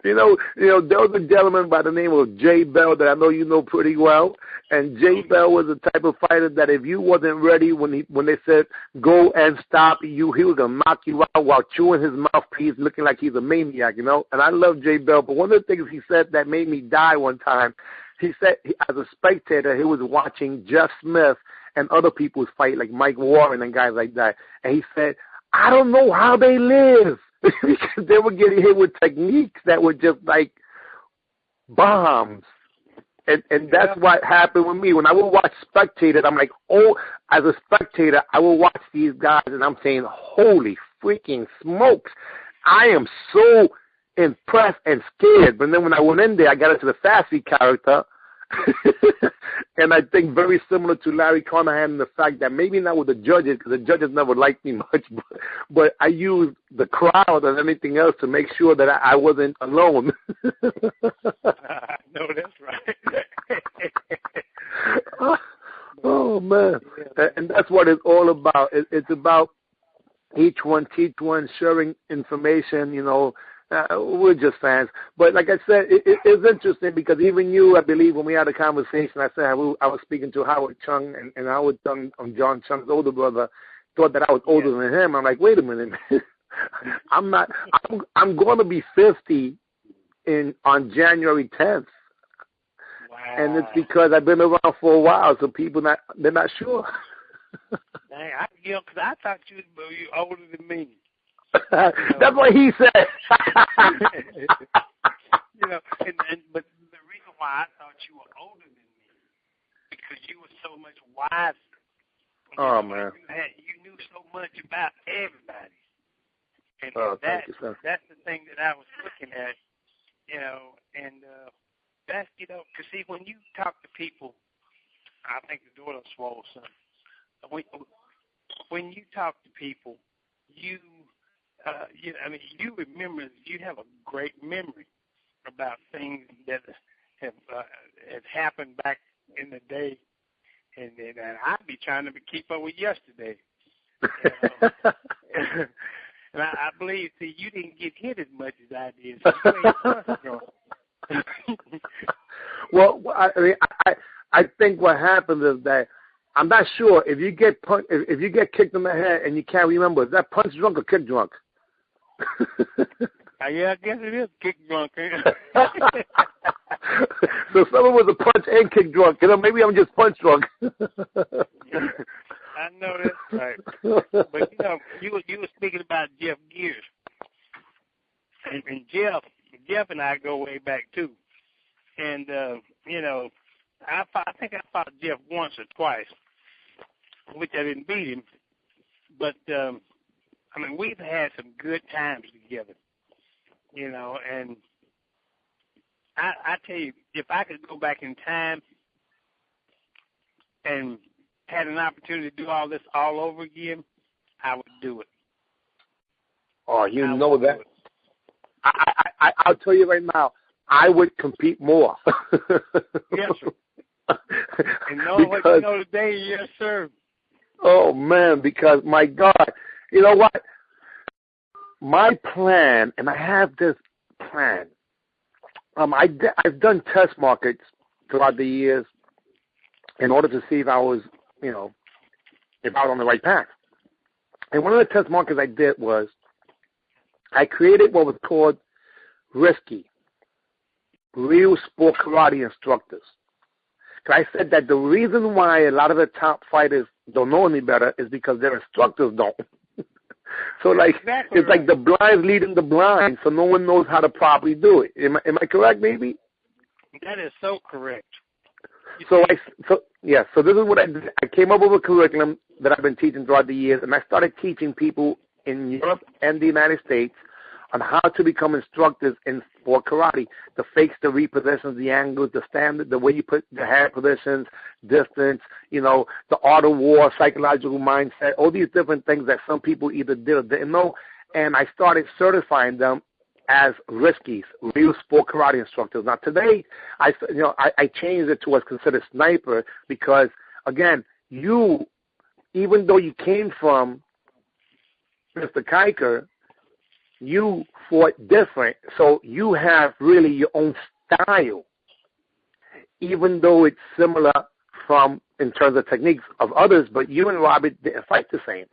You know, there was a gentleman by the name of Jay Bell that I know you know pretty well. And Jay Bell was the type of fighter that if you wasn't ready when they said go and stop you, he was gonna knock you out while chewing his mouthpiece, looking like he's a maniac, you know. And I love Jay Bell, but one of the things he said that made me die one time, he said as a spectator he was watching Jeff Smith and other people's fight like Mike Warren and guys like that, and he said, I don't know how they live because they were getting hit with techniques that were just like bombs. And that's what happened with me. When I would watch Spectator, I'm like, oh, as a spectator, I will watch these guys, and I'm saying, holy freaking smokes. I am so impressed and scared. But then when I went in there, I got into the Sassy character, and I think very similar to Larry Carnahan in the fact that maybe not with the judges, because the judges never liked me much, but I used the crowd and anything else to make sure that I wasn't alone. No, that's right. Oh, man. And that's what it's all about. It's about each one teach one, sharing information, you know. We're just fans. But like I said, it's interesting because even you, I believe, when we had a conversation, I said I was speaking to Howard Chung, and Howard Chung, John Chung's older brother, thought that I was older than him. I'm like, wait a minute. I'm not. I'm going to be 50 on January 10th. Wow. And it's because I've been around for a while, so people they're not sure. Dang, because I thought you were older than me. That's what he said. You know, but the reason why I thought you were older than me because you were so much wiser. Oh, man. You knew so much about everybody. And thank you, sir. That's the thing that I was looking at, you know, and that's, you know, because see, when you talk to people, I think the door done swole some. When you talk to people, you remember, you have a great memory about things that have happened back in the day, and I'd be trying to keep up with yesterday. And I believe, see, you didn't get hit as much as I did. So you ain't well, I think what happens is that I'm not sure if you get kicked in the head and you can't remember, is that punch drunk or kick drunk? Yeah, I guess it is kick drunk. So someone was a punch and kick drunk. You know, maybe I'm just punch drunk. I know that's right. But you know, you were speaking about Jeff Gears, and Jeff and I go way back too. And you know, I think I fought Jeff once or twice, which I didn't beat him. But I mean, we've had some good times together, you know. And I tell you, if I could go back in time and had an opportunity to do all this all over again, I would do it. Oh, you know that. I'll tell you right now, I would compete more. Yes, sir. And knowing what you know today, yes, sir. Oh, man, because, my God, you know what? My plan, and I have this plan, I've done test markets throughout the years in order to see if I was, you know, if I was on the right path. And one of the test markets I did was I created what was called Risky, Real Sport Karate Instructors. I said that the reason why a lot of the top fighters don't know any better is because their instructors don't. So, like, exactly it's right. Like the blind leading the blind, so no one knows how to properly do it. Am I correct, maybe? That is so correct. So this is what I did. I came up with a curriculum that I've been teaching throughout the years, and I started teaching people in Europe and the United States on how to become instructors in sport karate. The fakes, the repositions, the angles, the standard, the way you put the hand positions, distance, you know, the art of war, psychological mindset, all these different things that some people either did or didn't know. And I started certifying them as riskies, real sport karate instructors. Now today, I changed it to what's considered sniper because, again, you, even though you came from Mr. Kiker, you fought different, so you have really your own style, even though it's similar from in terms of techniques of others, but you and Robert didn't fight the same.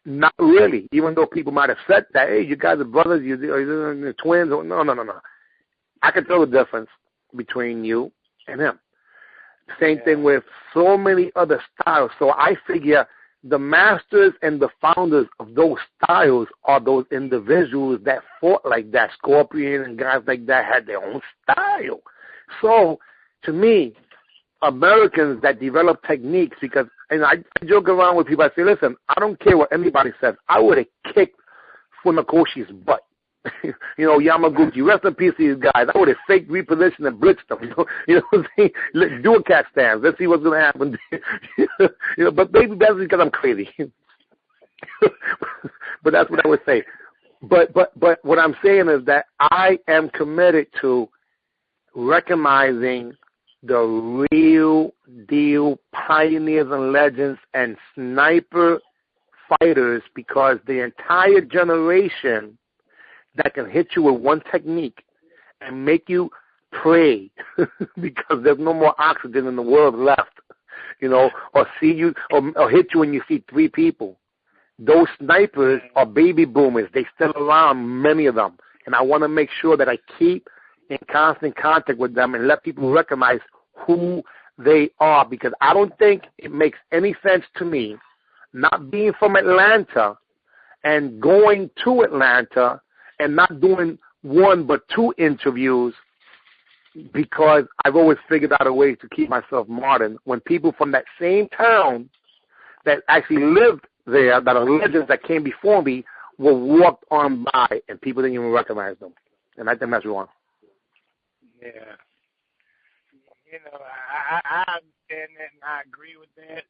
Not really. Even though people might have said that, hey, you guys are brothers, you're twins. No. I can tell the difference between you and him. Same thing with so many other styles. So I figure the masters and the founders of those styles are those individuals that fought like that. Scorpion and guys like that had their own style. So to me, Americans that develop techniques, because, and I joke around with people, I say, listen, I don't care what anybody says. I would have kicked Funakoshi's butt. Yamaguchi, rest in peace to these guys. I would have faked repositioned and blitzed them. You know what I'm saying? Let's do a cat stand. Let's see what's going to happen. But maybe that's because I'm crazy. But that's what I would say. But what I'm saying is that I am committed to recognizing the real deal pioneers and legends and sniper fighters, because the entire generation that can hit you with one technique and make you pray because there's no more oxygen in the world left, or see you or hit you when you see three people. Those snipers are baby boomers. They still around, many of them. And I want to make sure that I keep in constant contact with them and let people recognize who they are, because I don't think it makes any sense to me, not being from Atlanta and going to Atlanta and not doing one but two interviews, because I've always figured out a way to keep myself modern when people from that same town that actually lived there, that are legends that came before me, were walked on by and people didn't even recognize them. And I think that's wrong. Yeah. I understand that and I agree with that.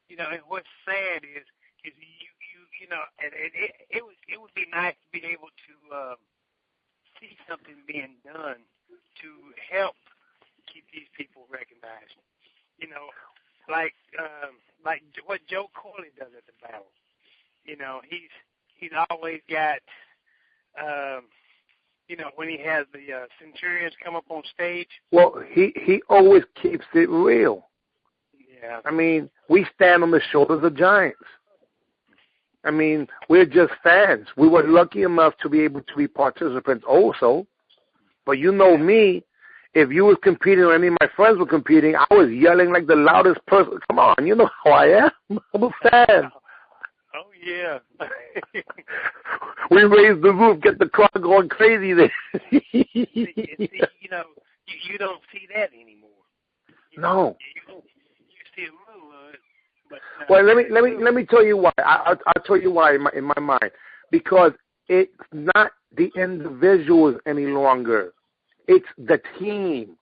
And what's sad is it would be nice to be able to see something being done to help keep these people recognized. Like what Joe Corley does at the battle. He's always got when he has the Centurions come up on stage. Well, he always keeps it real. Yeah. I mean, we stand on the shoulders of giants. I mean, we're just fans. We were lucky enough to be able to be participants also. But me, if you was competing or any of my friends were competing, I was yelling like the loudest person. Come on, you know who I am. I'm a fan. Oh, yeah. We raise the roof, get the crowd going crazy there. You don't see that anymore. No. You see a little of it. But, well, let me tell you why. I'll tell you why in my mind. Because it's not the individuals any longer. It's the team.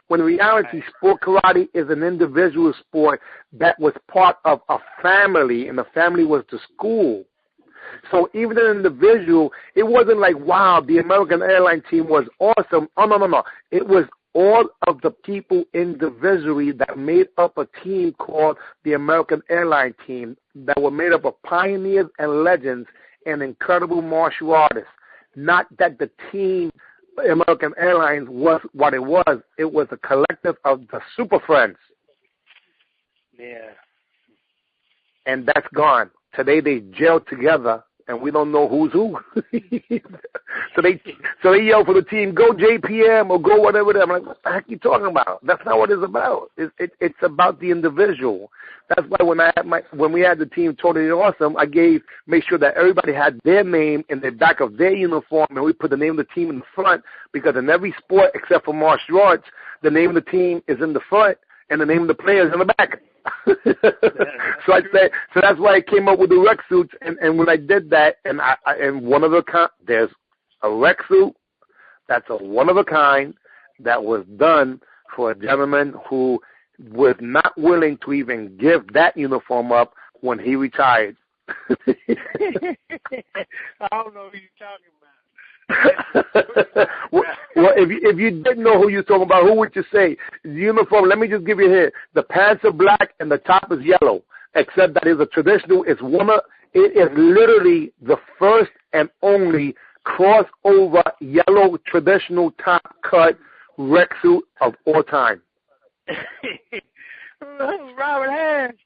When in reality, sport karate is an individual sport that was part of a family, and the family was the school. So even an individual, it wasn't like, wow, the American airline team was awesome. Oh, no. It was all of the people individually that made up a team called the American airline team, that were made up of pioneers and legends and incredible martial artists. Not that the team, American Airlines, was what it was. It was a collective of the super friends. Yeah. And that's gone. Today they gel together, and we don't know who's who. So they yell for the team, go JPM or go whatever. I'm like, what the heck are you talking about? That's not what it's about. It's about the individual. That's why when we had the team Totally Awesome, I made sure that everybody had their name in the back of their uniform, and we put the name of the team in the front, because in every sport except for martial arts, the name of the team is in the front and the name of the player is in the back. So that's why I came up with the rec suits, and when I did that, and there's a rec suit that's a one of a kind that was done for a gentleman who was not willing to even give that uniform up when he retired. I don't know who you're talking about. Well, if you didn't know who you're talking about, who would you say? The uniform, let me just give you here. The pants are black and the top is yellow, except that it's a traditional, it is literally the first and only crossover yellow traditional top cut rec suit of all time. Robert Harris.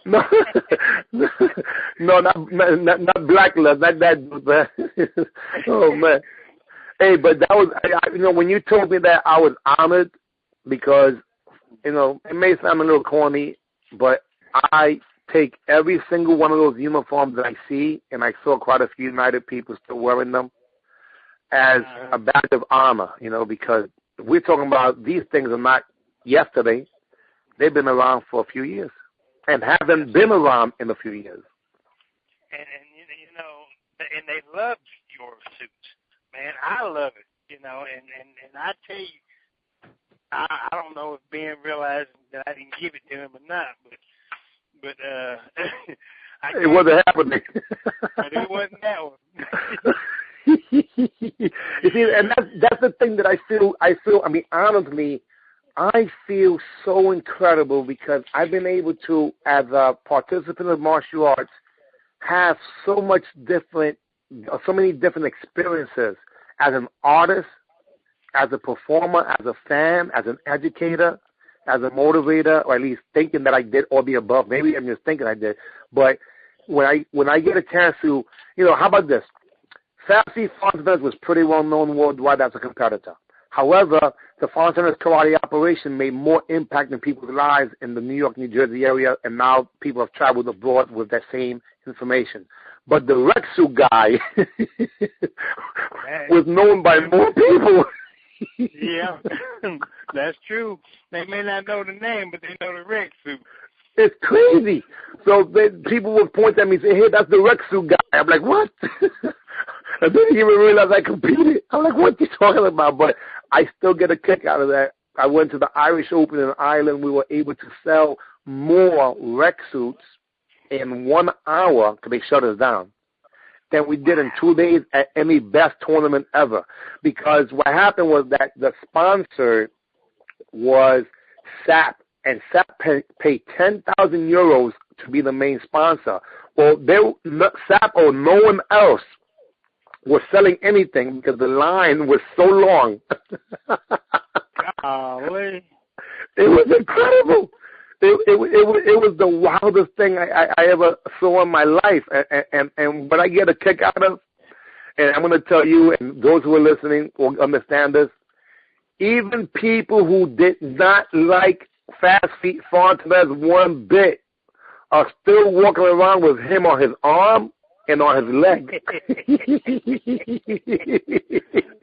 No, not Blacklist, not that. Oh man, hey, but that was, when you told me that, I was honored because, it may sound a little corny, but I take every single one of those uniforms that I see, and I saw quite a few United people still wearing them, as a badge of honor, because we're talking about these things are not yesterday. They've been around for a few years and haven't been around in a few years. And they love your suits, man. I love it, and I tell you, I don't know if Ben realized that I didn't give it to him or not, but it wasn't happening. But it wasn't that one. You see, and that's the thing that I feel. Honestly, I feel so incredible because I've been able to, as a participant of martial arts, have so many different experiences as an artist, as a performer, as a fan, as an educator, as a motivator, or at least thinking that I did all the above. Maybe I'm just thinking I did. But when I get a chance to, how about this? Sassy Fontenez was pretty well known worldwide as a competitor. However, the Fontenez karate operation made more impact in people's lives in the New York, New Jersey area, and now people have traveled abroad with that same information. But the Rexu guy was known by more people. Yeah, that's true. They may not know the name, but they know the Rexu. It's crazy. So people would point at me and say, hey, that's the Rexu guy. I'm like, what? I didn't even realize I competed. I'm like, what are you talking about? But I still get a kick out of that. I went to the Irish Open in Ireland. We were able to sell more rec suits in 1 hour because they shut us down than we did in 2 days at any best tournament ever. Because what happened was that the sponsor was SAP, and SAP paid 10,000 euros to be the main sponsor. Well, SAP or no one else was selling anything because the line was so long. Golly. It was incredible. It was the wildest thing I ever saw in my life. And what I get a kick out of, and I'm going to tell you, and those who are listening will understand this, even people who did not like Fast Feet Fontenez one bit are still walking around with him on his arm and on his leg.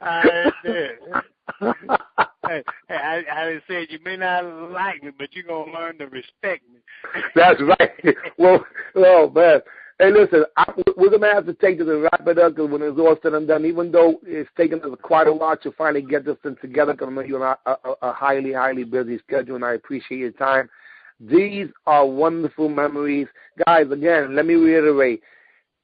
I said, you may not like me, but you're going to learn to respect me. That's right. Well, man. Hey, listen, we're going to have to take this and wrap it up because when it's all said and done, even though it's taken us quite a while to finally get this thing together, because I know you're on a highly, highly busy schedule, and I appreciate your time. These are wonderful memories. Guys, again, let me reiterate,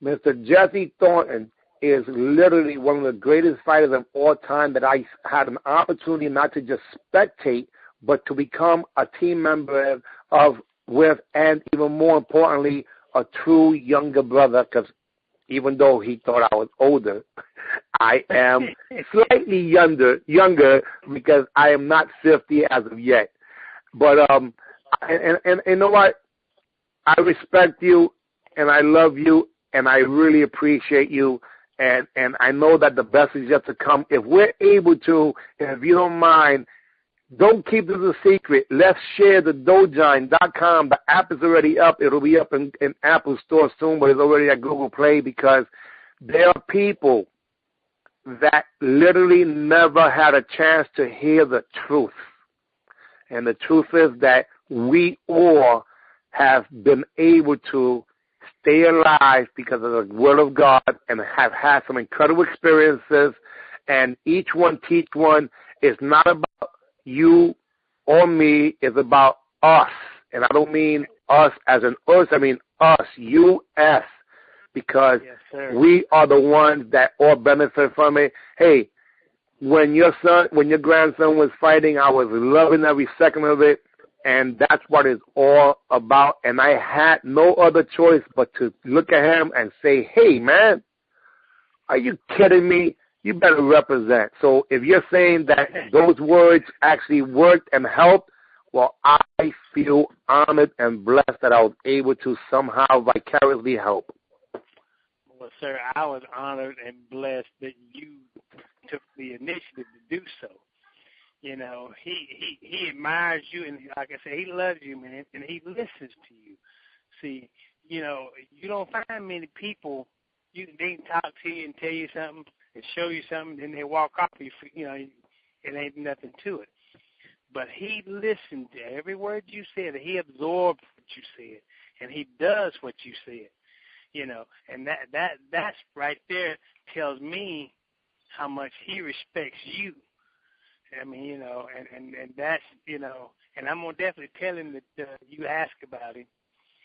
Mr. Jessie Thornton is literally one of the greatest fighters of all time that I had an opportunity not to just spectate, but to become a team member with, and even more importantly, a true younger brother, because even though he thought I was older, I am slightly younger because I am not 50 as of yet. But and you know what? I respect you, and I love you, and I really appreciate you, and I know that the best is yet to come. If we're able to, and if you don't mind, don't keep this a secret. Let's share the Dojine.com. The app is already up. It'll be up in Apple Store soon, but it's already at Google Play because there are people that literally never had a chance to hear the truth. And the truth is that we all have been able to stay alive because of the Word of God and have had some incredible experiences. And each one teach one is not about you or me, it's about us. And I don't mean us as an us, I mean us, U.S., because yes, we are the ones that all benefit from it. Hey, when your grandson was fighting, I was loving every second of it, and that's what it's all about. And I had no other choice but to look at him and say, hey, man, are you kidding me? You better represent. So if you're saying that those words actually worked and helped, well, I feel honored and blessed that I was able to somehow vicariously help. Well, sir, I was honored and blessed that you took the initiative to do so. You know, he admires you, and like I said, he loves you, man, and he listens to you. See, you know, you don't find many people, they can talk to you and tell you something and show you something, then they walk off. You know, it ain't nothing to it. But he listened to every word you said, and he absorbed what you said, and he does what you said. You know, and that's right there tells me how much he respects you. I mean, you know, and that's, you know, and I'm going to definitely tell him that you ask about him.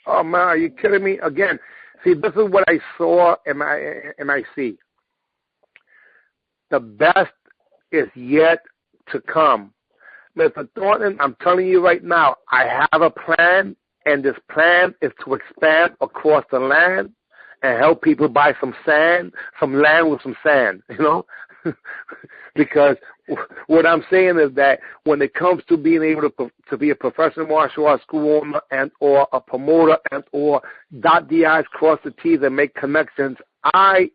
Oh, man, are you kidding me? Again, see, this is what I saw and I see. The best is yet to come. Mr. Thornton, I'm telling you right now, I have a plan, and this plan is to expand across the land and help people buy some land with some sand, you know? Because what I'm saying is that when it comes to being able to be a professional martial arts school owner and or a promoter and or dot the I's, cross the T's, and make connections, I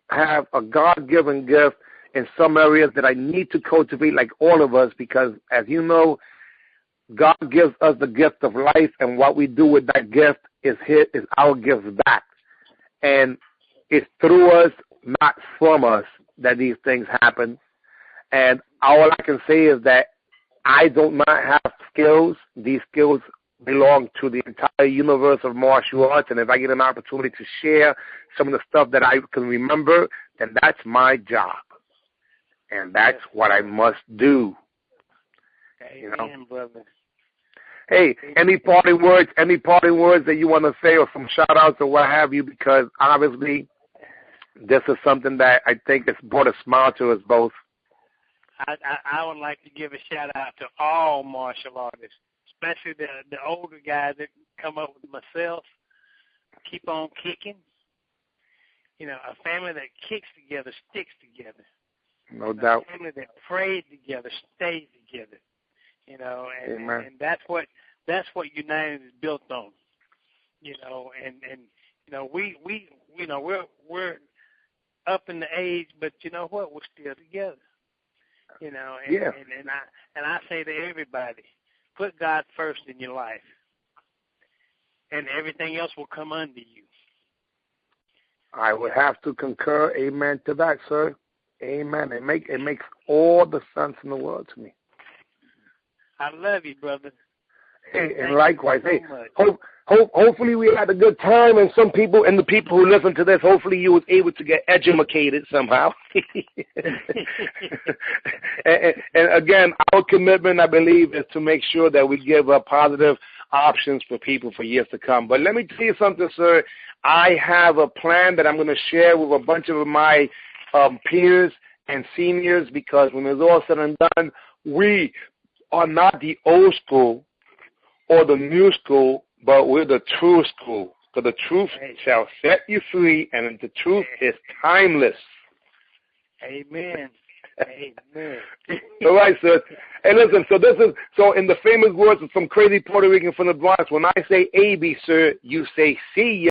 have a God-given gift in some areas that I need to cultivate, like all of us, because as you know, God gives us the gift of life, and what we do with that gift is our gift back. And it's through us, not from us, that these things happen. And all I can say is that I do not have skills. These skills belong to the entire universe of martial arts. And if I get an opportunity to share some of the stuff that I can remember, then that's my job. And that's what I must do. Amen, you know? Brother. Hey, any parting words that you want to say, or some shout-outs or what have you, because obviously this is something that I think has brought a smile to us both. I would like to give a shout-out to all martial artists, especially the older guys that come up with myself. Keep on kicking. You know, a family that kicks together sticks together. No doubt. A family that prays together stays together. You know, and that's what United is built on. You know, and you know, we you know, we're up in the age, but you know what, we're still together. You know, and I say to everybody, put God first in your life, and everything else will come under you. I would have to concur. Amen to that, sir. Amen. It makes all the sense in the world to me. I love you, brother. Hey, and likewise. Hey, hopefully we had a good time, and some people, and the people who listen to this, hopefully you was able to get educated somehow. and again, our commitment, I believe, is to make sure that we give positive options for people for years to come. But let me tell you something, sir. I have a plan that I'm going to share with a bunch of my peers and seniors, because when it's all said and done, we are not the old school or the new school, but we're the true school. So the truth shall set you free, and the truth is timeless. Amen. Amen. All right, sir. Hey, listen, so in the famous words of some crazy Puerto Rican from the Bronx, when I say A-B, sir, you say see ya.